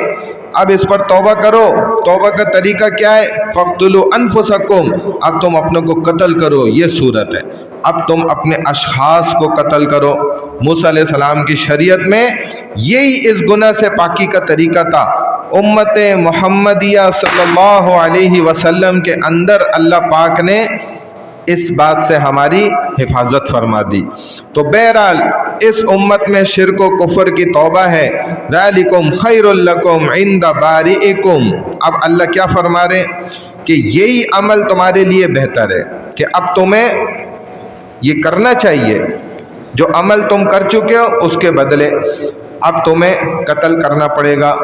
اب اس پر توبہ کرو۔ توبہ کا طریقہ کیا ہے؟ فَاقْتُلُوا أَنفُسَكُمْ، اب تم اپنوں کو قتل کرو، یہ صورت ہے۔ اب تم اپنے اشخاص کو قتل کرو۔ موسیٰ علیہ السلام کی شریعت میں یہی اس گناہ سے پاکی کا طریقہ تھا۔ امت محمدیہ صلی اللہ علیہ وسلم کے اندر اللہ پاک نے اس بات سے ہماری حفاظت فرما دی۔ تو بہرحال اس امت میں شرک و کفر کی توبہ ہے۔ ذالکم خیر لکم عند بارئکم، اب اللہ کیا فرما رہے ہیں کہ یہی عمل تمہارے لیے بہتر ہے، کہ اب تمہیں یہ کرنا چاہیے جو عمل تم کر چکے ہو اس کے بدلے اب تمہیں قتل کرنا پڑے گا۔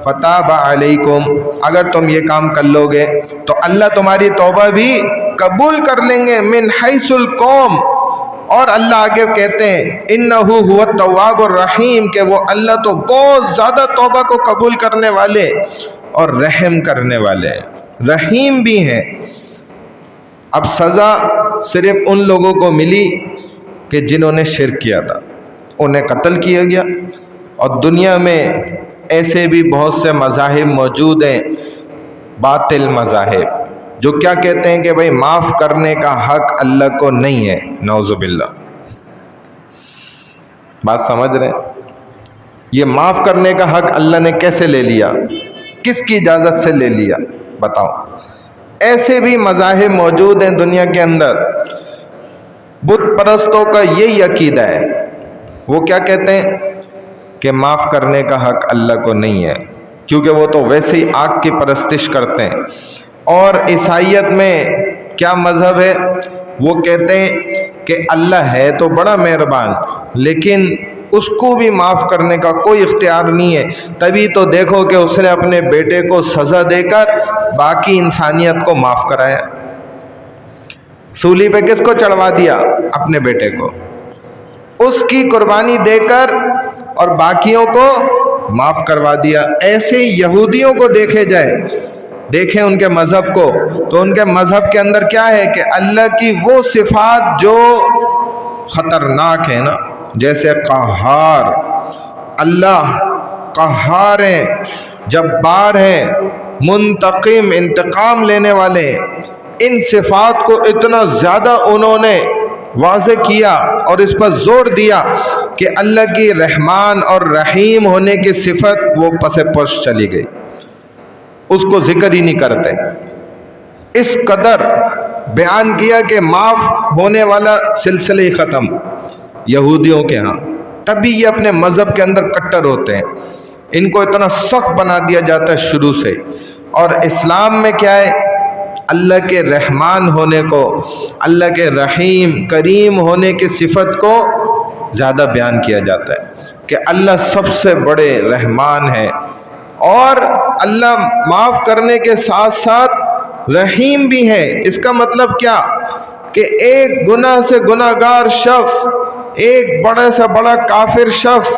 فتاب علیکم، اگر تم یہ کام کر لو گے تو اللہ تمہاری توبہ بھی قبول کر لیں گے۔ من حیث القوم، اور اللہ آگے کہتے ہیں انہو هو التواب الرحیم، کہ وہ اللہ تو بہت زیادہ توبہ کو قبول کرنے والے اور رحم کرنے والے ہیں، رحیم بھی ہیں۔ اب سزا صرف ان لوگوں کو ملی کہ جنہوں نے شرک کیا تھا، انہیں قتل کیا گیا۔ اور دنیا میں ایسے بھی بہت سے مذاہب موجود ہیں، باطل مذاہب، جو کیا کہتے ہیں کہ بھئی معاف کرنے کا حق اللہ کو نہیں ہے، نعوذ باللہ۔ بات سمجھ رہے ہیں؟ یہ معاف کرنے کا حق اللہ نے کیسے لے لیا؟ کس کی اجازت سے لے لیا؟ بتاؤ۔ ایسے بھی مذاہب موجود ہیں دنیا کے اندر، بت پرستوں کا یہی عقیدہ ہے، وہ کیا کہتے ہیں کہ معاف کرنے کا حق اللہ کو نہیں ہے، کیونکہ وہ تو ویسے ہی آگ کی پرستش کرتے ہیں۔ اور عیسائیت میں کیا مذہب ہے؟ وہ کہتے ہیں کہ اللہ ہے تو بڑا مہربان، لیکن اس کو بھی معاف کرنے کا کوئی اختیار نہیں ہے، تبھی تو دیکھو کہ اس نے اپنے بیٹے کو سزا دے کر باقی انسانیت کو معاف کرایا۔ سولی پہ کس کو چڑھوا دیا؟ اپنے بیٹے کو، اس کی قربانی دے کر اور باقیوں کو معاف کروا دیا۔ ایسے یہودیوں کو دیکھے جائے، دیکھیں ان کے مذہب کو، تو ان کے مذہب کے اندر کیا ہے کہ اللہ کی وہ صفات جو خطرناک ہے نا، جیسے قہار، اللہ قہار ہیں، جبار ہیں، منتقم، انتقام لینے والے ہیں، ان صفات کو اتنا زیادہ انہوں نے واضح کیا اور اس پر زور دیا کہ اللہ کی رحمان اور رحیم ہونے کی صفت وہ پس پش چلی گئی، اس کو ذکر ہی نہیں کرتے۔ اس قدر بیان کیا کہ معاف ہونے والا سلسلہ ہی ختم یہودیوں کے ہاں۔ تبھی یہ اپنے مذہب کے اندر کٹر ہوتے ہیں، ان کو اتنا سخت بنا دیا جاتا ہے شروع سے۔ اور اسلام میں کیا ہے؟ اللہ کے رحمان ہونے کو، اللہ کے رحیم کریم ہونے کی صفت کو زیادہ بیان کیا جاتا ہے کہ اللہ سب سے بڑے رحمان ہے، اور اللہ معاف کرنے کے ساتھ ساتھ رحیم بھی ہے۔ اس کا مطلب کیا کہ ایک گناہ سے گناہ گار شخص، ایک بڑے سے بڑا کافر شخص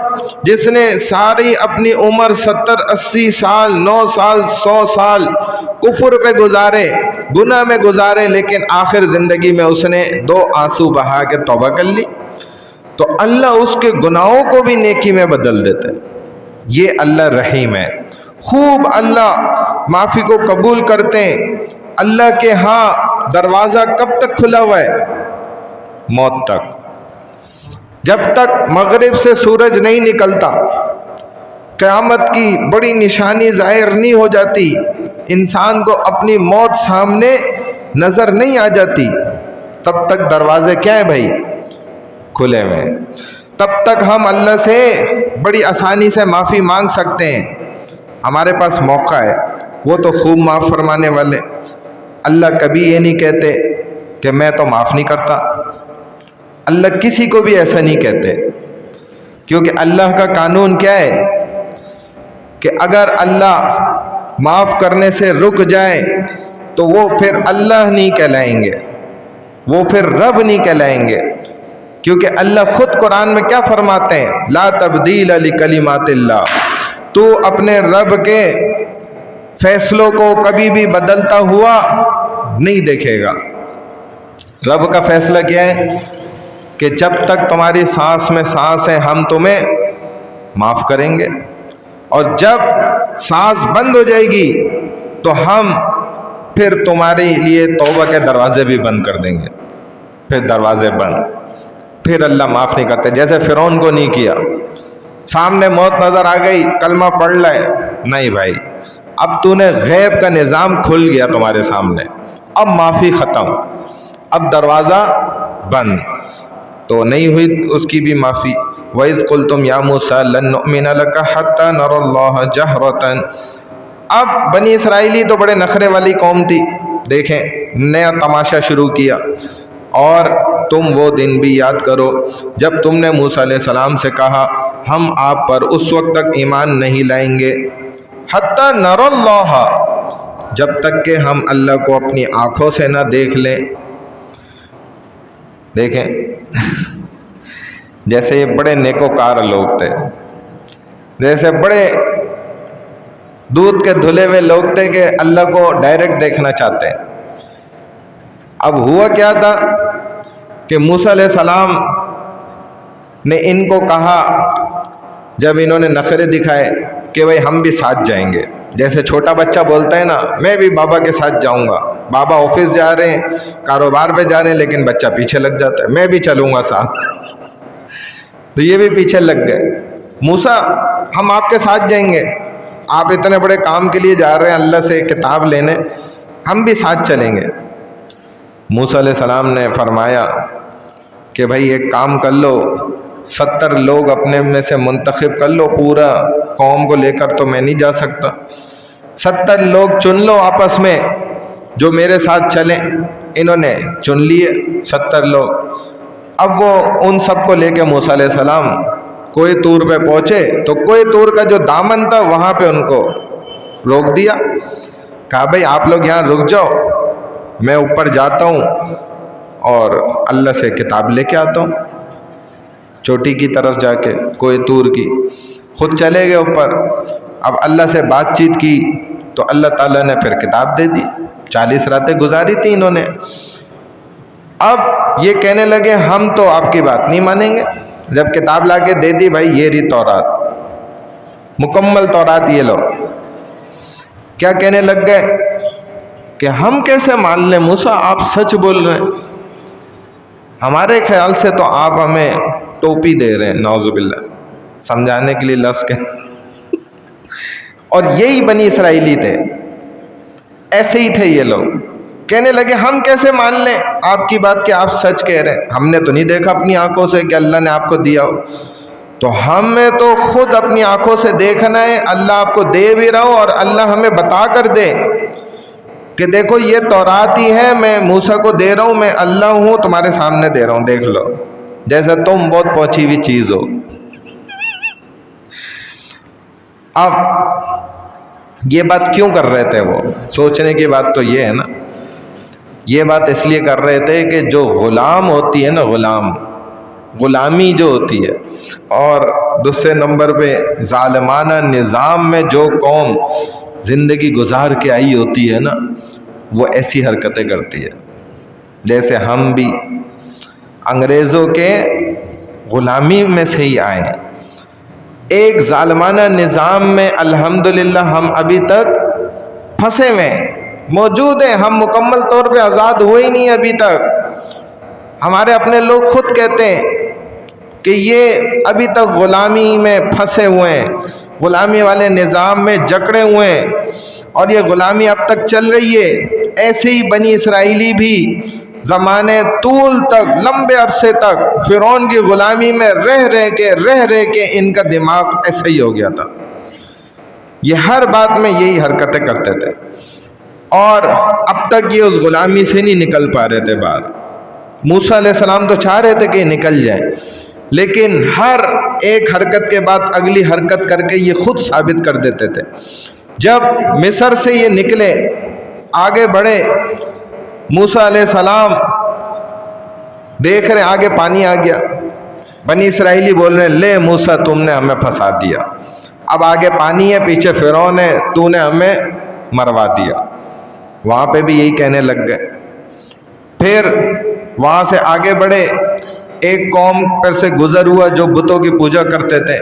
جس نے ساری اپنی عمر 70-80 سال، 9 سال، 100 سال کفر پہ گزارے، گناہ میں گزارے، لیکن آخر زندگی میں اس نے 2 آنسو بہا کے توبہ کر لی، تو اللہ اس کے گناہوں کو بھی نیکی میں بدل دیتا ہے۔ یہ اللہ رحیم ہے، خوب اللہ معافی کو قبول کرتے ہیں۔ اللہ کے ہاں دروازہ کب تک کھلا ہوا ہے؟ موت تک، جب تک مغرب سے سورج نہیں نکلتا، قیامت کی بڑی نشانی ظاہر نہیں ہو جاتی، انسان کو اپنی موت سامنے نظر نہیں آ جاتی، تب تک دروازے کیا ہیں بھائی؟ کھلے ہوئے۔ تب تک ہم اللہ سے بڑی آسانی سے معافی مانگ سکتے ہیں، ہمارے پاس موقع ہے، وہ تو خوب معاف فرمانے والے۔ اللہ کبھی یہ نہیں کہتے کہ میں تو معاف نہیں کرتا، اللہ کسی کو بھی ایسا نہیں کہتے، کیونکہ اللہ کا قانون کیا ہے کہ اگر اللہ معاف کرنے سے رک جائے تو وہ پھر اللہ نہیں کہلائیں گے، وہ پھر رب نہیں کہلائیں گے، کیونکہ اللہ خود قرآن میں کیا فرماتے ہیں؟ لا تبدیل لکلمات اللہ، تو اپنے رب کے فیصلوں کو کبھی بھی بدلتا ہوا نہیں دیکھے گا۔ رب کا فیصلہ کیا ہے کہ جب تک تمہاری سانس میں سانس ہے ہم تمہیں معاف کریں گے، اور جب سانس بند ہو جائے گی تو ہم پھر تمہارے لیے توبہ کے دروازے بھی بند کر دیں گے۔ پھر دروازے بند، پھر اللہ معاف نہیں کرتے۔ جیسے فرعون کو نہیں کیا، سامنے موت نظر آ گئی، کلمہ پڑھ لے، نہیں بھائی، اب تو نے غیب کا نظام کھل گیا تمہارے سامنے، اب معافی ختم، اب دروازہ بند، تو نہیں ہوئی اس کی بھی معافی۔ وَإِذْ قُلْتُمْ يَا مُوسَىٰ لَن نُّؤْمِنَ لَكَ حَتَّىٰ نَرَى اللَّهَ جَهْرَةً۔ اب بنی اسرائیلی تو بڑے نخرے والی قوم تھی، دیکھیں نیا تماشا شروع کیا۔ اور تم وہ دن بھی یاد کرو جب تم نے موسیٰ علیہ السلام سے کہا ہم آپ پر اس وقت تک ایمان نہیں لائیں گے، حَتَّىٰ نَرَى اللَّهَ، جب تک کہ ہم اللہ کو اپنی آنکھوں سے نہ دیکھ لیں۔ دیکھیں جیسے یہ بڑے نیکوکار لوگ تھے، جیسے بڑے دودھ کے دھلے ہوئے لوگ تھے کہ اللہ کو ڈائریکٹ دیکھنا چاہتے ہیں۔ اب ہوا کیا تھا کہ موسیٰ علیہ السلام نے ان کو کہا، جب انہوں نے نخرے دکھائے کہ بھئی ہم بھی ساتھ جائیں گے، جیسے چھوٹا بچہ بولتا ہے نا میں بھی بابا کے ساتھ جاؤں گا، بابا آفس جا رہے ہیں، کاروبار پہ جا رہے ہیں، لیکن بچہ پیچھے لگ جاتا ہے، میں بھی چلوں گا ساتھ۔ تو یہ بھی پیچھے لگ گئے، موسیٰ ہم آپ کے ساتھ جائیں گے، آپ اتنے بڑے کام کے لیے جا رہے ہیں اللہ سے کتاب لینے، ہم بھی ساتھ چلیں گے۔ موسیٰ علیہ السلام نے فرمایا کہ بھائی ایک کام کر لو، 70 لوگ اپنے میں سے منتخب کر لو، پورا قوم کو لے کر تو میں نہیں جا سکتا، 70 لوگ چن لو آپس میں جو میرے ساتھ چلیں۔ انہوں نے چن لیے 70 لوگ۔ اب وہ ان سب کو لے کے موسیٰ علیہ السلام کوہ طور پہ پہنچے تو کوہ طور کا جو دامن تھا وہاں پہ ان کو روک دیا، کہا بھئی آپ لوگ یہاں رک جاؤ، میں اوپر جاتا ہوں اور اللہ سے کتاب لے کے آتا ہوں، چوٹی کی طرف جا کے کوہ طور کی۔ خود چلے گئے اوپر، اب اللہ سے بات چیت کی تو اللہ تعالیٰ نے پھر کتاب دے دی، 40 راتیں گزاری تھی انہوں نے۔ اب یہ کہنے لگے ہم تو آپ کی بات نہیں مانیں گے، جب کتاب لا کے دے دی بھائی یہ رہی تورات، مکمل تورات یہ لو، کیا کہنے لگ گئے کہ ہم کیسے مان لیں موسیٰ، آپ سچ بول رہے ہیں، ہمارے خیال سے تو آپ ہمیں ٹوپی دے رہے ہیں، نعوذ باللہ، سمجھانے کے لیے لفظ کے۔ اور یہی بنی اسرائیلی تھے، ایسے ہی تھے یہ لوگ، کہنے لگے ہم کیسے مان لیں آپ کی بات کہ آپ سچ کہہ رہے ہیں، ہم نے تو نہیں دیکھا اپنی آنکھوں سے کہ اللہ نے آپ کو دیا ہو، تو ہمیں تو خود اپنی آنکھوں سے دیکھنا ہے، اللہ آپ کو دے بھی رہا ہو اور اللہ ہمیں بتا کر دے کہ دیکھو یہ تورات ہی ہے، میں موسیٰ کو دے رہا ہوں، میں اللہ ہوں تمہارے سامنے دے رہا ہوں، دیکھ لو، جیسے تم بہت پہنچی ہوئی چیز ہو۔ اب یہ بات کیوں کر رہے تھے وہ؟ سوچنے کی بات تو یہ ہے نا، یہ بات اس لیے کر رہے تھے کہ جو غلام ہوتی ہے نا، غلامی جو ہوتی ہے، اور دوسرے نمبر پہ ظالمانہ نظام میں جو قوم زندگی گزار کے آئی ہوتی ہے نا، وہ ایسی حرکتیں کرتی ہے، جیسے ہم بھی انگریزوں کے غلامی میں سے ہی آئے ہیں، ایک ظالمانہ نظام میں الحمدللہ ہم ابھی تک پھنسے ہوئے موجود ہیں، ہم مکمل طور پہ آزاد ہوئے ہی نہیں ابھی تک۔ ہمارے اپنے لوگ خود کہتے ہیں کہ یہ ابھی تک غلامی میں پھنسے ہوئے ہیں، غلامی والے نظام میں جکڑے ہوئے ہیں، اور یہ غلامی اب تک چل رہی ہے۔ ایسے ہی بنی اسرائیلی بھی زمانے طول تک، لمبے عرصے تک فرعون کی غلامی میں رہ کے ان کا دماغ ایسا ہی ہو گیا تھا، یہ ہر بات میں یہی حرکتیں کرتے تھے، اور اب تک یہ اس غلامی سے نہیں نکل پا رہے تھے باہر۔ موسیٰ علیہ السلام تو چاہ رہے تھے کہ یہ نکل جائیں، لیکن ہر ایک حرکت کے بعد اگلی حرکت کر کے یہ خود ثابت کر دیتے تھے۔ جب مصر سے یہ نکلے، آگے بڑھے، موسیٰ علیہ السلام دیکھ رہے آگے پانی آ گیا، بنی اسرائیلی بول رہے ہیں لے موسیٰ تم نے ہمیں پھنسا دیا، اب آگے پانی ہے، پیچھے فرعون ہے، تو نے ہمیں مروا دیا۔ وہاں پہ بھی یہی کہنے لگ گئے۔ پھر وہاں سے آگے بڑھے، ایک قوم پر سے گزر ہوا جو بتوں کی پوجا کرتے تھے،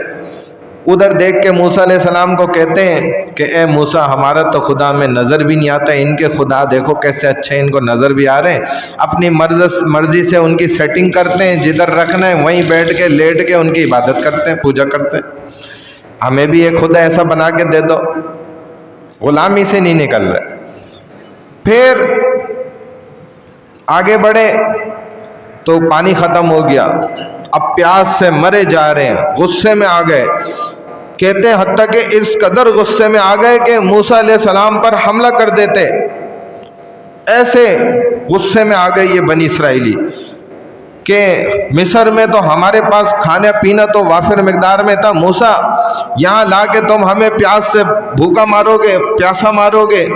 ادھر دیکھ کے موسیٰ علیہ السلام کو کہتے ہیں کہ اے موسیٰ ہمارا تو خدا میں نظر بھی نہیں آتا، ان کے خدا دیکھو کیسے اچھے، ان کو نظر بھی آ رہے ہیں، اپنی مرضی سے ان کی سیٹنگ کرتے ہیں، جدھر رکھنا ہے وہیں بیٹھ کے لیٹ کے ان کی عبادت کرتے ہیں، پوجا کرتے ہیں، ہمیں بھی ایک خدا ایسا بنا کے دے دو۔ غلامی سے نہیں نکل رہے۔ پھر آگے بڑھے تو پانی ختم ہو گیا، اب پیاس سے مرے جا رہے ہیں، غصے میں آ گئے، کہتے ہیں حتیٰ کہ اس قدر غصے میں آ گئے کہ موسیٰ علیہ السلام پر حملہ کر دیتے، ایسے غصے میں آ گئے یہ بنی اسرائیلی کہ مصر میں تو ہمارے پاس کھانا پینا تو وافر مقدار میں تھا، موسیٰ یہاں لا کے تم ہمیں پیاس سے بھوکا مارو گے، پیاسا مارو گے،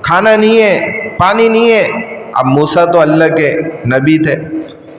کھانا نہیں ہے، پانی نہیں ہے۔ اب موسیٰ تو اللہ کے نبی تھے،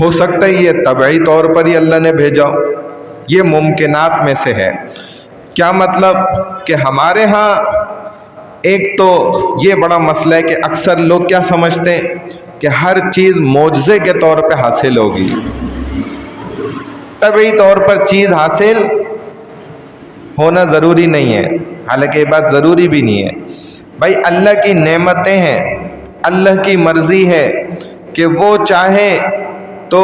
ہو سکتا ہے یہ طبعی طور پر ہی اللہ نے بھیجا ہو، یہ ممکنات میں سے ہے۔ کیا مطلب کہ ہمارے ہاں ایک تو یہ بڑا مسئلہ ہے کہ اکثر لوگ کیا سمجھتے ہیں کہ ہر چیز معجزے کے طور پہ حاصل ہوگی، طبعی طور پر چیز حاصل ہونا ضروری نہیں ہے، حالانکہ یہ بات ضروری بھی نہیں ہے۔ بھائی اللہ کی نعمتیں ہیں، اللہ کی مرضی ہے کہ وہ چاہے تو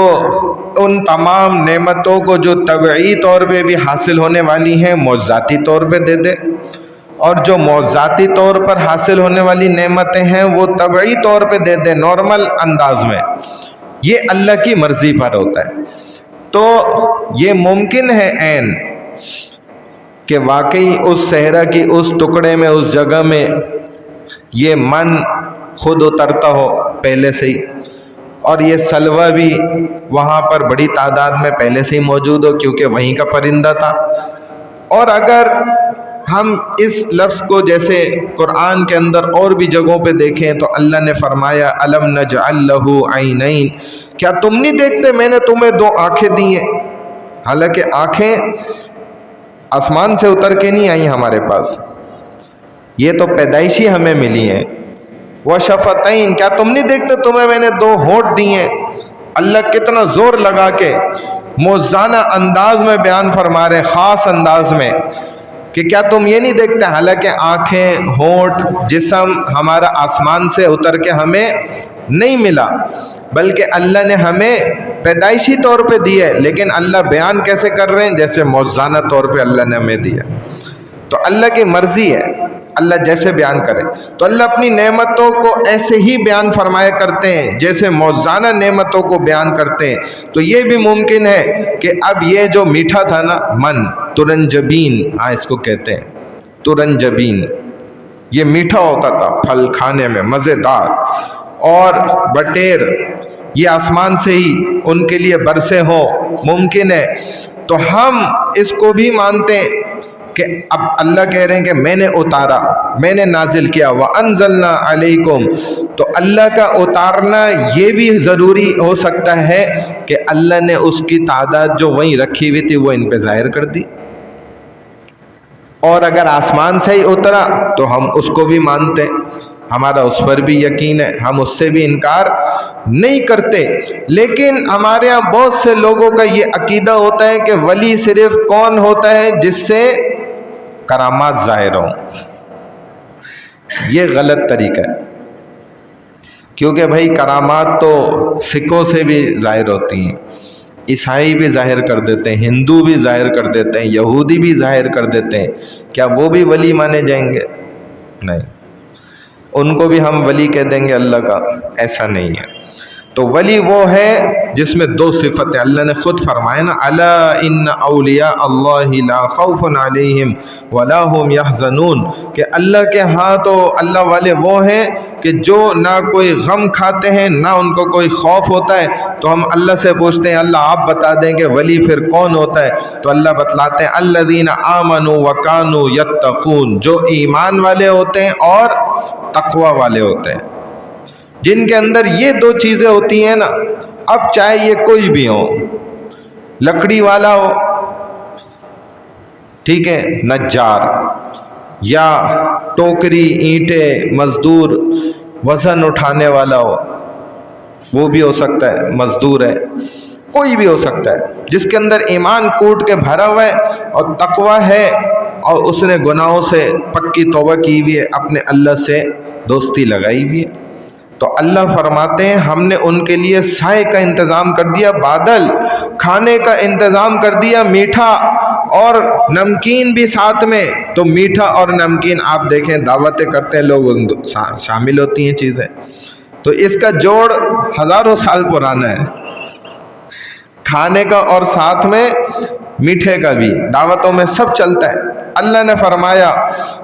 ان تمام نعمتوں کو جو طبعی طور پہ بھی حاصل ہونے والی ہیں معجزاتی طور پہ دے دے، اور جو معجزاتی طور پر حاصل ہونے والی نعمتیں ہیں وہ طبعی طور پہ دے دے نارمل انداز میں۔ یہ اللہ کی مرضی پر ہوتا ہے۔ تو یہ ممکن ہے عین کہ واقعی اس صحرا کی اس ٹکڑے میں، اس جگہ میں یہ من خود اترتا ہو پہلے سے ہی، اور یہ سلوہ بھی وہاں پر بڑی تعداد میں پہلے سے ہی موجود ہو کیونکہ وہیں کا پرندہ تھا۔ اور اگر ہم اس لفظ کو جیسے قرآن کے اندر اور بھی جگہوں پہ دیکھیں تو اللہ نے فرمایا الم نجعل لہ عینین، کیا تم نہیں دیکھتے میں نے تمہیں دو آنکھیں دی ہیں؟ حالانکہ آنکھیں آسمان سے اتر کے نہیں آئی ہمارے پاس، یہ تو پیدائشی ہمیں ملی ہیں۔ وشفتین، کیا تم نہیں دیکھتے تمہیں میں نے دو ہونٹ دی ہیں؟ اللہ کتنا زور لگا کے موزانہ انداز میں بیان فرما رہے، خاص انداز میں، کہ کیا تم یہ نہیں دیکھتے؟ حالانکہ آنکھیں، ہونٹ، جسم ہمارا آسمان سے اتر کے ہمیں نہیں ملا، بلکہ اللہ نے ہمیں پیدائشی طور پہ دی ہے، لیکن اللہ بیان کیسے کر رہے ہیں؟ جیسے موزانہ طور پہ اللہ نے ہمیں دیا۔ تو اللہ کی مرضی ہے، اللہ جیسے بیان کرے۔ تو اللہ اپنی نعمتوں کو ایسے ہی بیان فرمایا کرتے ہیں جیسے موزانہ نعمتوں کو بیان کرتے ہیں۔ تو یہ بھی ممکن ہے کہ اب یہ جو میٹھا تھا نا، من، ترنجبین، ہاں اس کو کہتے ہیں ترنجبین، یہ میٹھا ہوتا تھا پھل کھانے میں مزیدار، اور بٹیر یہ آسمان سے ہی ان کے لیے برسے ہوں، ممکن ہے۔ تو ہم اس کو بھی مانتے ہیں کہ اب اللہ کہہ رہے ہیں کہ میں نے اتارا، میں نے نازل کیا، وَأَنزَلْنَا عَلَيْكُمْ۔ تو اللہ کا اتارنا یہ بھی ضروری ہو سکتا ہے کہ اللہ نے اس کی تعداد جو وہیں رکھی ہوئی تھی وہ ان پہ ظاہر کر دی، اور اگر آسمان سے ہی اترا تو ہم اس کو بھی مانتے ہیں، ہمارا اس پر بھی یقین ہے، ہم اس سے بھی انکار نہیں کرتے۔ لیکن ہمارے ہاں بہت سے لوگوں کا یہ عقیدہ ہوتا ہے کہ ولی صرف کون ہوتا ہے؟ جس سے کرامات ظاہر ہوں۔ یہ غلط طریقہ ہے، کیونکہ بھائی کرامات تو سکھوں سے بھی ظاہر ہوتی ہیں، عیسائی بھی ظاہر کر دیتے ہیں، ہندو بھی ظاہر کر دیتے ہیں، یہودی بھی ظاہر کر دیتے ہیں۔ کیا وہ بھی ولی مانے جائیں گے؟ نہیں، ان کو بھی ہم ولی کہہ دیں گے اللہ کا؟ ایسا نہیں ہے۔ تو ولی وہ ہے جس میں دو صفتیں اللہ نے خود فرمائے نا، الا ان اولیاء اللہ لا خوف علیہم ولا هم یحزنون، کہ اللہ کے ہاں تو اللہ والے وہ ہیں کہ جو نہ کوئی غم کھاتے ہیں نہ ان کو کوئی خوف ہوتا ہے۔ تو ہم اللہ سے پوچھتے ہیں اللہ آپ بتا دیں کہ ولی پھر کون ہوتا ہے؟ تو اللہ بتلاتے ہیں الذین آمنوا وکانوا یتقون، جو ایمان والے ہوتے ہیں اور تقوی والے ہوتے ہیں، جن کے اندر یہ دو چیزیں ہوتی ہیں نا۔ اب چاہے یہ کوئی بھی ہو، لکڑی والا ہو، ٹھیک ہے، نجار، یا ٹوکری اینٹیں مزدور وزن اٹھانے والا ہو، وہ بھی ہو سکتا ہے، مزدور ہے، کوئی بھی ہو سکتا ہے، جس کے اندر ایمان کوٹ کے بھرا ہوا ہے اور تقوی ہے اور اس نے گناہوں سے پکی توبہ کی ہوئی ہے، اپنے اللہ سے دوستی لگائی ہوئی ہے، تو اللہ فرماتے ہیں ہم نے ان کے لیے سائے کا انتظام کر دیا، بادل، کھانے کا انتظام کر دیا، میٹھا اور نمکین بھی ساتھ میں۔ تو میٹھا اور نمکین آپ دیکھیں دعوتیں کرتے ہیں لوگ، شامل ہوتی ہیں چیزیں، تو اس کا جوڑ ہزاروں سال پرانا ہے، کھانے کا اور ساتھ میں میٹھے کا بھی، دعوتوں میں سب چلتا ہے۔ اللہ نے فرمایا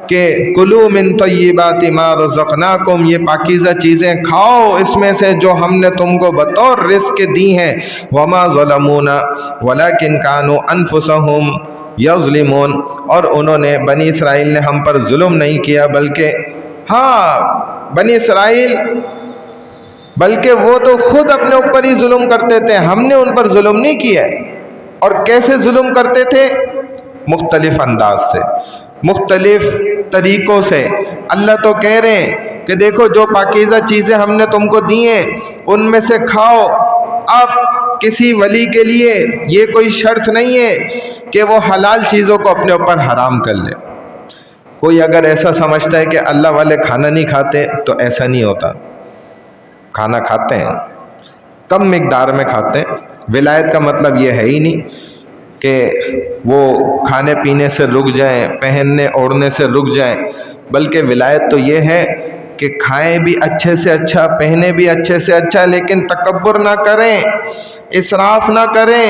کہ کلوا من طیبات ما رزقناکم، یہ پاکیزہ چیزیں کھاؤ اس میں سے جو ہم نے تم کو بطور رزق دی ہیں، وما ظلمونا ولکن کانوا انفسہم یظلمون، اور انہوں نے بنی اسرائیل نے ہم پر ظلم نہیں کیا، بلکہ ہاں بنی اسرائیل بلکہ وہ تو خود اپنے اوپر ہی ظلم کرتے تھے، ہم نے ان پر ظلم نہیں کیا ہے۔ اور کیسے ظلم کرتے تھے؟ مختلف انداز سے، مختلف طریقوں سے۔ اللہ تو کہہ رہے ہیں کہ دیکھو جو پاکیزہ چیزیں ہم نے تم کو دی ہیں ان میں سے کھاؤ۔ اب کسی ولی کے لیے یہ کوئی شرط نہیں ہے کہ وہ حلال چیزوں کو اپنے اوپر حرام کر لے۔ کوئی اگر ایسا سمجھتا ہے کہ اللہ والے کھانا نہیں کھاتے تو ایسا نہیں ہوتا، کھانا کھاتے ہیں، کم مقدار میں کھاتے ہیں۔ ولایت کا مطلب یہ ہے ہی نہیں کہ وہ کھانے پینے سے رک جائیں، پہننے اوڑھنے سے رک جائیں، بلکہ ولایت تو یہ ہے کہ کھائیں بھی اچھے سے اچھا، پہنے بھی اچھے سے اچھا، لیکن تکبر نہ کریں، اسراف نہ کریں،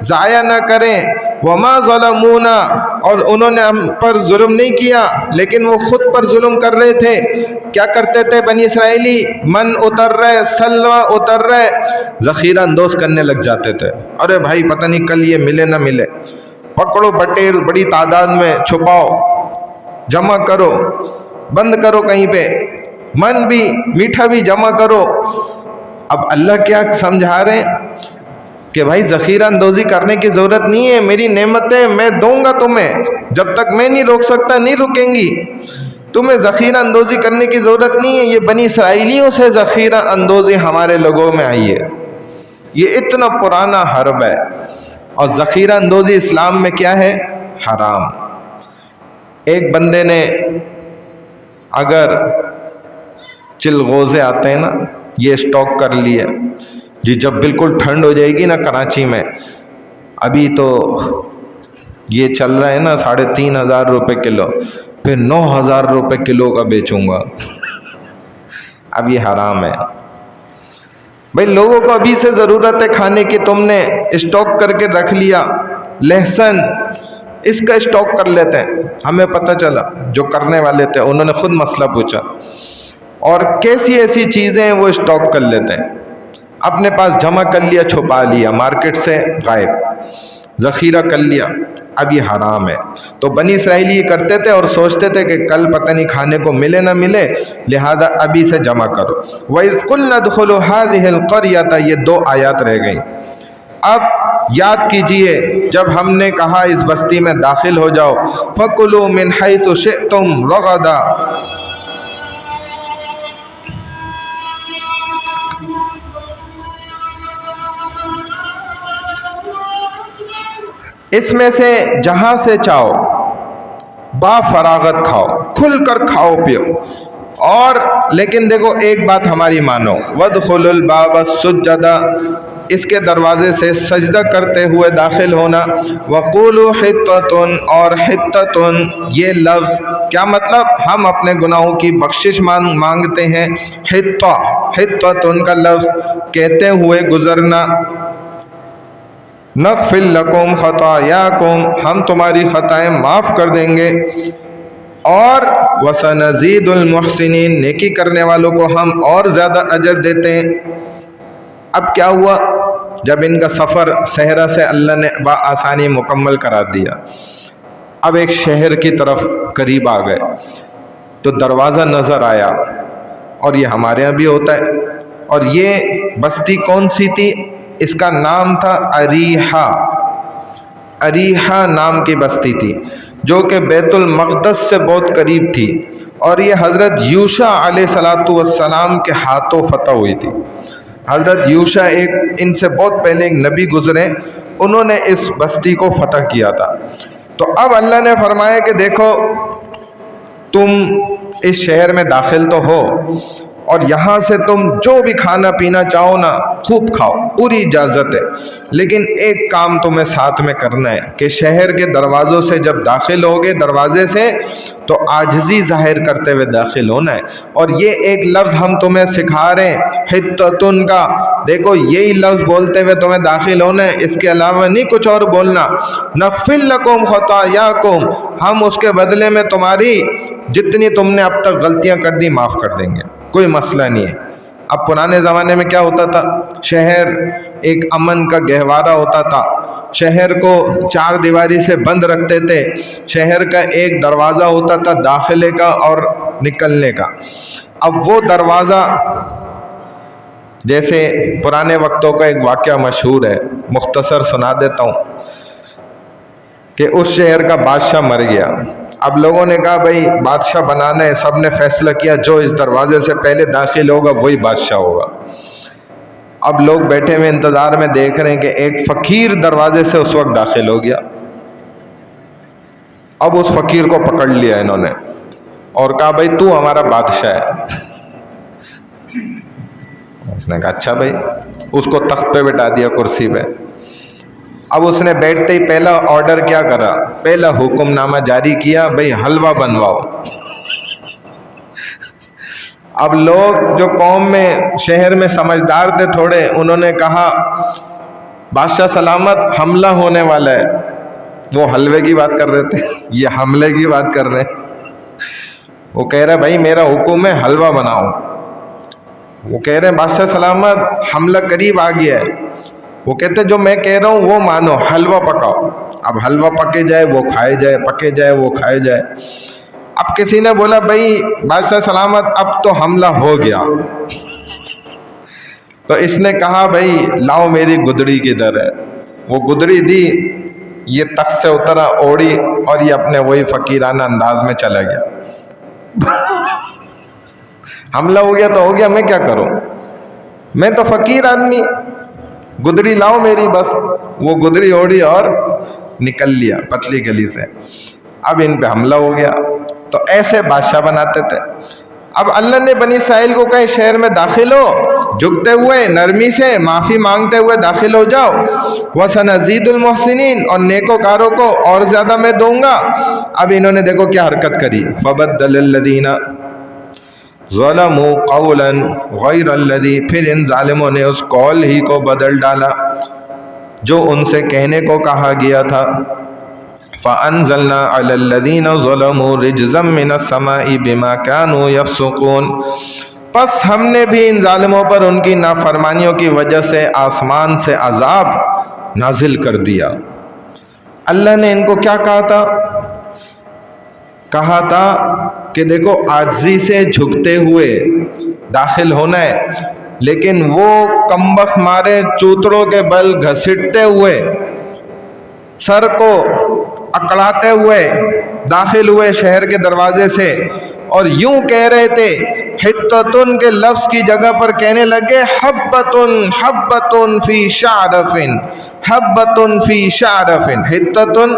ضائع نہ کریں۔ وما ظلمونا، اور انہوں نے ہم پر ظلم نہیں کیا لیکن وہ خود پر ظلم کر رہے تھے۔ کیا کرتے تھے بنی اسرائیلی؟ من اتر رہے، سلوہ اتر رہے، ذخیرہ اندوز کرنے لگ جاتے تھے۔ ارے بھائی پتہ نہیں کل یہ ملے نہ ملے، پکڑو بٹیر بڑی تعداد میں چھپاؤ، جمع کرو، بند کرو کہیں پہ، من بھی میٹھا بھی جمع کرو۔ اب اللہ کیا سمجھا رہے ہیں کہ بھائی ذخیرہ اندوزی کرنے کی ضرورت نہیں ہے، میری نعمتیں میں دوں گا تمہیں، جب تک میں نہیں روک سکتا نہیں رکیں گی، تمہیں ذخیرہ اندوزی کرنے کی ضرورت نہیں ہے۔ یہ بنی اسرائیلیوں سے ذخیرہ اندوزی ہمارے لوگوں میں آئی ہے، یہ اتنا پرانا حرب ہے۔ اور ذخیرہ اندوزی اسلام میں کیا ہے؟ حرام۔ ایک بندے نے اگر چلغوزے آتے ہیں نا، یہ سٹاک کر لیا جی، جب بالکل ٹھنڈ ہو جائے گی نا کراچی میں، ابھی تو یہ چل رہا ہے نا 3,500 روپے کلو، پھر 9,000 روپے کلو کا بیچوں گا۔ اب یہ حرام ہے بھائی، لوگوں کو ابھی سے ضرورت ہے کھانے کی، تم نے اسٹاک کر کے رکھ لیا۔ لہسن اس کا اسٹاک کر لیتے ہیں، ہمیں پتہ چلا جو کرنے والے تھے انہوں نے خود مسئلہ پوچھا، اور کیسی ایسی چیزیں وہ اسٹاک کر لیتے ہیں، اپنے پاس جمع کر لیا، چھپا لیا، مارکیٹ سے غائب، ذخیرہ کر لیا۔ اب یہ حرام ہے۔ تو بنی اسرائیل یہ کرتے تھے اور سوچتے تھے کہ کل پتہ نہیں کھانے کو ملے نہ ملے، لہذا ابھی سے جمع کرو۔ وَإِذْ قُلْنَا ادْخُلُوا هَٰذِهِ الْقَرْيَةَ، یہ 2 آیات رہ گئیں۔ اب یاد کیجئے جب ہم نے کہا اس بستی میں داخل ہو جاؤ، فَكُلُوا مِنْ حَيْثُ شِئْتُمْ رَغَدًا، اس میں سے جہاں سے چاہو با فراغت کھاؤ، کھل کر کھاؤ پیو۔ اور لیکن دیکھو ایک بات ہماری مانو، وَادْخُلُوا الْبَابَ سُجَّدًا، اس کے دروازے سے سجدہ کرتے ہوئے داخل ہونا۔ وَقُولُوا حِطَّةٌ، اور حِطَّةٌ یہ لفظ کیا مطلب؟ ہم اپنے گناہوں کی بخشش مانگتے ہیں۔ حِطَّةٌ کا لفظ کہتے ہوئے گزرنا۔ نغفر لکم خطایاکم، ہم تمہاری خطائیں معاف کر دیں گے، اور وسنزید المحسنین، نیکی کرنے والوں کو ہم اور زیادہ اجر دیتے ہیں۔ اب کیا ہوا؟ جب ان کا سفر صحرا سے اللہ نے بآسانی مکمل کرا دیا، اب ایک شہر کی طرف قریب آ گئے تو دروازہ نظر آیا، اور یہ ہمارے یہاں بھی ہوتا ہے۔ اور یہ بستی کون سی تھی؟ اس کا نام تھا اریحہ۔ اریحہ نام کی بستی تھی جو کہ بیت المقدس سے بہت قریب تھی، اور یہ حضرت یوشع علیہ السلام کے ہاتھوں فتح ہوئی تھی۔ حضرت یوشع ان سے بہت پہلے ایک نبی گزرے، انہوں نے اس بستی کو فتح کیا تھا۔ تو اب اللہ نے فرمایا کہ دیکھو تم اس شہر میں داخل تو ہو، اور یہاں سے تم جو بھی کھانا پینا چاہو نا خوب کھاؤ، پوری اجازت ہے، لیکن ایک کام تمہیں ساتھ میں کرنا ہے کہ شہر کے دروازوں سے جب داخل ہوگے دروازے سے تو عاجزی ظاہر کرتے ہوئے داخل ہونا ہے۔ اور یہ ایک لفظ ہم تمہیں سکھا رہے ہیں حتتن کا، دیکھو یہی لفظ بولتے ہوئے تمہیں داخل ہونا ہے، اس کے علاوہ نہیں کچھ اور بولنا۔ نغفر لکم خطایاکم، ہم اس کے بدلے میں تمہاری جتنی تم نے اب تک غلطیاں کر دی معاف کر دیں گے، کوئی مسئلہ نہیں ہے۔ اب پرانے زمانے میں کیا ہوتا تھا؟ شہر ایک امن کا گہوارہ ہوتا تھا، شہر کو 4 دیواری سے بند رکھتے تھے، شہر کا ایک دروازہ ہوتا تھا داخلے کا اور نکلنے کا۔ اب وہ دروازہ جیسے پرانے وقتوں کا ایک واقعہ مشہور ہے، مختصر سنا دیتا ہوں کہ اس شہر کا بادشاہ مر گیا۔ اب لوگوں نے کہا بھائی بادشاہ بنانا ہے، سب نے فیصلہ کیا جو اس دروازے سے پہلے داخل ہوگا وہی بادشاہ ہوگا۔ اب لوگ بیٹھے ہوئے انتظار میں دیکھ رہے ہیں کہ ایک فقیر دروازے سے اس وقت داخل ہو گیا۔ اب اس فقیر کو پکڑ لیا انہوں نے اور کہا بھائی تو ہمارا بادشاہ ہے۔ اس نے کہا اچھا بھائی، اس کو تخت پہ بٹھا دیا، کرسی پہ۔ اب اس نے بیٹھتے ہی پہلا آرڈر کیا کرا، پہلا حکم نامہ جاری کیا، بھائی حلوہ بنواؤ۔ اب لوگ جو قوم میں شہر میں سمجھدار تھے تھوڑے، انہوں نے کہا بادشاہ سلامت، حملہ ہونے والا ہے۔ وہ حلوے کی بات کر رہے تھے، یہ حملے کی بات کر رہے ہیں۔ وہ کہہ رہے بھائی میرا حکم ہے حلوہ بناؤ۔ وہ کہہ رہے ہیں بادشاہ سلامت حملہ قریب آ گیا ہے۔ وہ کہتے جو میں کہہ رہا ہوں وہ مانو، حلوہ پکاؤ۔ اب حلوہ پکے جائے وہ کھائے جائے، پکے جائے وہ کھائے جائے۔ اب کسی نے بولا بھائی بادشاہ سلامت اب تو حملہ ہو گیا۔ تو اس نے کہا بھائی لاؤ میری گدڑی کدھر ہے۔ وہ گدڑی دی، یہ تخت سے اترا، اوڑی اور یہ اپنے وہی فقیرانہ انداز میں چلا گیا۔ حملہ ہو گیا تو ہو گیا، میں کیا کروں، میں تو فقیر آدمی، گدڑی لاؤ میری بس۔ وہ گدڑی اوڑی اور نکل لیا پتلی گلی سے۔ اب ان پہ حملہ ہو گیا۔ تو ایسے بادشاہ بناتے تھے۔ اب اللہ نے بنی اسرائیل کو کہے شہر میں داخل ہو، جھکتے ہوئے نرمی سے معافی مانگتے ہوئے داخل ہو جاؤ۔ وَسَنَزِيدُ الْمُحْسِنِينَ، اور نیکوکاروں کو اور زیادہ میں دوں گا۔ اب انہوں نے دیکھو کیا حرکت کری، فَبَدَّلَ الَّذِينَ ظَلَمُوا قَوْلًا غَيْرَ الَّذِي، پھر ان ظالموں نے اس قول ہی کو بدل ڈالا جو ان سے کہنے کو کہا گیا تھا۔ فَأَنزَلْنَا عَلَى الَّذِينَ ظَلَمُوا رِجْزًا مِّنَ السَّمَاءِ بِمَا كَانُوا يَفْسُقُونَ، پس ہم نے بھی ان ظالموں پر ان کی نافرمانیوں کی وجہ سے آسمان سے عذاب نازل کر دیا۔ اللہ نے ان کو کیا کہا تھا؟ کہا تھا کہ دیکھو عاجزی سے جھکتے ہوئے داخل ہونا ہے، لیکن وہ کمبخت مارے چوتڑوں کے بل گھسٹتے ہوئے، سر کو اکڑاتے ہوئے داخل ہوئے شہر کے دروازے سے، اور یوں کہہ رہے تھے، حتتن کے لفظ کی جگہ پر کہنے لگے حبتن حبتن فی شعرفن، حبتن فی شعرفن۔ حتتن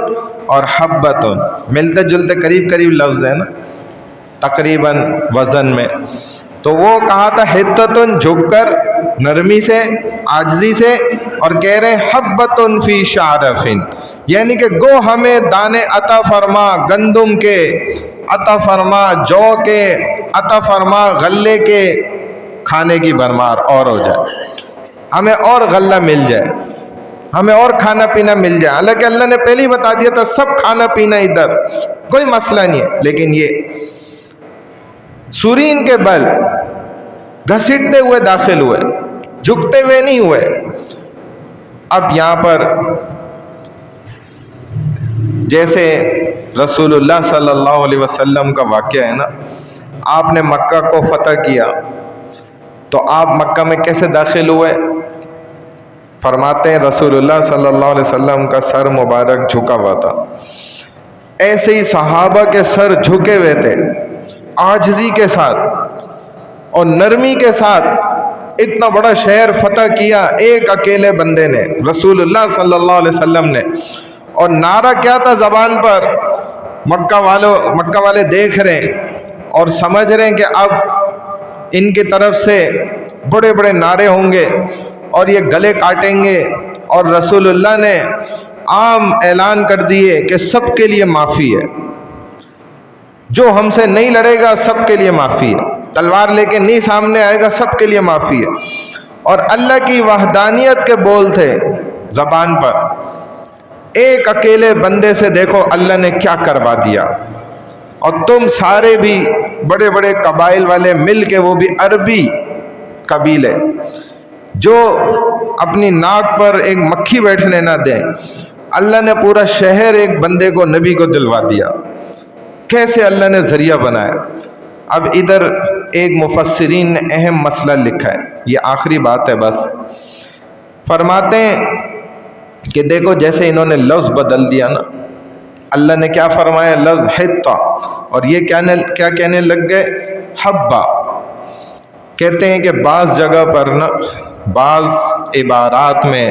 اور حبتن ملتے جلتے قریب قریب لفظ ہیں نا تقریباً وزن میں۔ تو وہ کہا تھا حتتن جھک کر نرمی سے عاجزی سے، اور کہہ رہے حبتن فی شعرفن، یعنی کہ گو ہمیں دانے عطا فرما گندم کے، عطا فرما جو کے، عطا فرما غلے کے، کھانے کی بھرمار اور ہو جائے، ہمیں اور غلہ مل جائے، ہمیں اور کھانا پینا مل جائے۔ حالانکہ اللہ نے پہلے ہی بتا دیا تھا سب کھانا پینا ادھر، کوئی مسئلہ نہیں ہے، لیکن یہ سورین کے بل گھسٹتے ہوئے داخل ہوئے، جھکتے ہوئے نہیں ہوئے۔ اب یہاں پر جیسے رسول اللہ صلی اللہ علیہ وسلم کا واقعہ ہے نا، آپ نے مکہ کو فتح کیا تو آپ مکہ میں کیسے داخل ہوئے؟ فرماتے ہیں رسول اللہ صلی اللہ علیہ وسلم کا سر مبارک جھکا ہوا تھا، ایسے ہی صحابہ کے سر جھکے ہوئے تھے، عاجزی کے ساتھ اور نرمی کے ساتھ اتنا بڑا شہر فتح کیا ایک اکیلے بندے نے، رسول اللہ صلی اللہ علیہ وسلم نے۔ اور نعرہ کیا تھا زبان پر؟ مکہ والے دیکھ رہے ہیں اور سمجھ رہے ہیں کہ اب ان کی طرف سے بڑے بڑے نعرے ہوں گے اور یہ گلے کاٹیں گے، اور رسول اللہ نے عام اعلان کر دیے کہ سب کے لیے معافی ہے، جو ہم سے نہیں لڑے گا سب کے لیے معافی ہے، تلوار لے کے نہیں سامنے آئے گا سب کے لیے معافی ہے۔ اور اللہ کی وحدانیت کے بول تھے زبان پر، ایک اکیلے بندے سے دیکھو اللہ نے کیا کروا دیا۔ اور تم سارے بھی بڑے بڑے قبائل والے مل کے، وہ بھی عربی قبیلے جو اپنی ناک پر ایک مکھی بیٹھنے نہ دیں، اللہ نے پورا شہر ایک بندے کو، نبی کو دلوا دیا۔ کیسے اللہ نے ذریعہ بنایا، اب ادھر ایک مفسرین نے اہم مسئلہ لکھا ہے، یہ آخری بات ہے بس. فرماتے ہیں کہ دیکھو جیسے انہوں نے لفظ بدل دیا نا، اللہ نے کیا فرمایا؟ لفظ حطہ، اور یہ کیا کہنے لگ گئے؟ حبہ. کہتے ہیں کہ بعض جگہ پر نا، بعض عبارات میں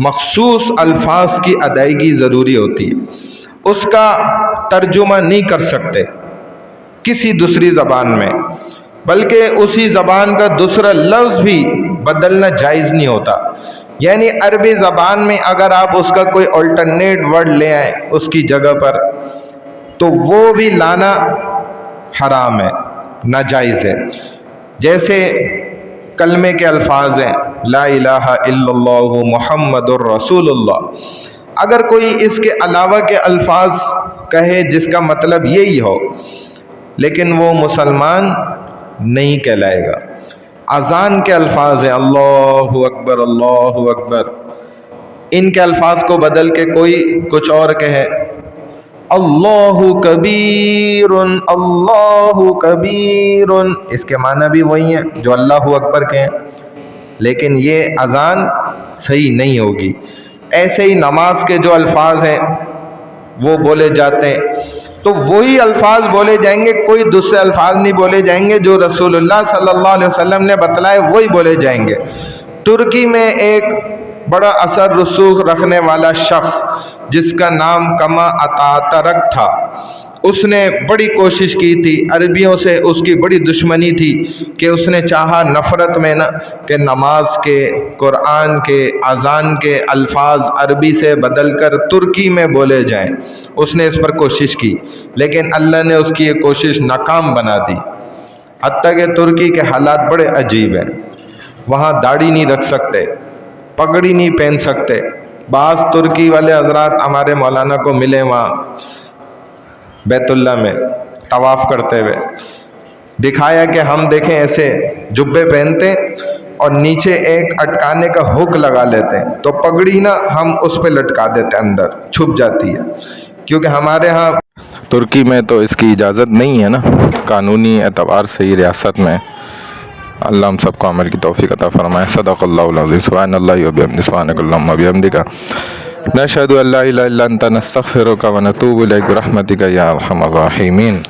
مخصوص الفاظ کی ادائیگی ضروری ہوتی ہے، اس کا ترجمہ نہیں کر سکتے کسی دوسری زبان میں، بلکہ اسی زبان کا دوسرا لفظ بھی بدلنا جائز نہیں ہوتا. یعنی عربی زبان میں اگر آپ اس کا کوئی الٹرنیٹ ورڈ لے آئیں اس کی جگہ پر، تو وہ بھی لانا حرام ہے، ناجائز ہے. جیسے کلمے کے الفاظ ہیں لا الہ الا اللہ محمد الرسول اللہ، اگر کوئی اس کے علاوہ کے الفاظ کہے جس کا مطلب یہی ہو، لیکن وہ مسلمان نہیں کہلائے گا. اذان کے الفاظ ہیں اللہ اکبر اللہ اکبر، ان کے الفاظ کو بدل کے کوئی کچھ اور کہے اللہ کبیر اللہ کبیر، اس کے معنی بھی وہی ہیں جو اللہ اکبر کہیں، لیکن یہ اذان صحیح نہیں ہوگی. ایسے ہی نماز کے جو الفاظ ہیں وہ بولے جاتے ہیں، تو وہی الفاظ بولے جائیں گے، کوئی دوسرے الفاظ نہیں بولے جائیں گے. جو رسول اللہ صلی اللہ علیہ وسلم نے بتلائے وہی بولے جائیں گے. ترکی میں ایک بڑا اثر رسوخ رکھنے والا شخص جس کا نام کما اتاترک تھا، اس نے بڑی کوشش کی تھی، عربیوں سے اس کی بڑی دشمنی تھی کہ اس نے چاہا نفرت میں نا کہ نماز کے، قرآن کے، اذان کے الفاظ عربی سے بدل کر ترکی میں بولے جائیں. اس نے اس پر کوشش کی، لیکن اللہ نے اس کی یہ کوشش ناکام بنا دی. حتیٰ کہ ترکی کے حالات بڑے عجیب ہیں، وہاں داڑھی نہیں رکھ سکتے، پگڑی نہیں پہن سکتے. بعض ترکی والے حضرات ہمارے مولانا کو ملے وہاں بیت اللہ میں طواف کرتے ہوئے، دکھایا کہ ہم دیکھیں ایسے جبے پہنتے اور نیچے ایک اٹکانے کا ہک لگا لیتے ہیں، تو پگڑی نا ہم اس پہ لٹکا دیتے، اندر چھپ جاتی ہے. کیونکہ ہمارے ہاں ترکی میں تو اس کی اجازت نہیں ہے نا قانونی اعتبار سے ہی ریاست میں. اللہ ہم سب کو عمل کی توفیق عطا فرمائے. صدق اللہ العظیم. سبحان اللہ و بحمدہ، سبحانک اللہم و بحمدک، نشہد ان لا الہ الا انت، نستغفرک و نتوب الیک برحمتک یا ارحم الراحمین.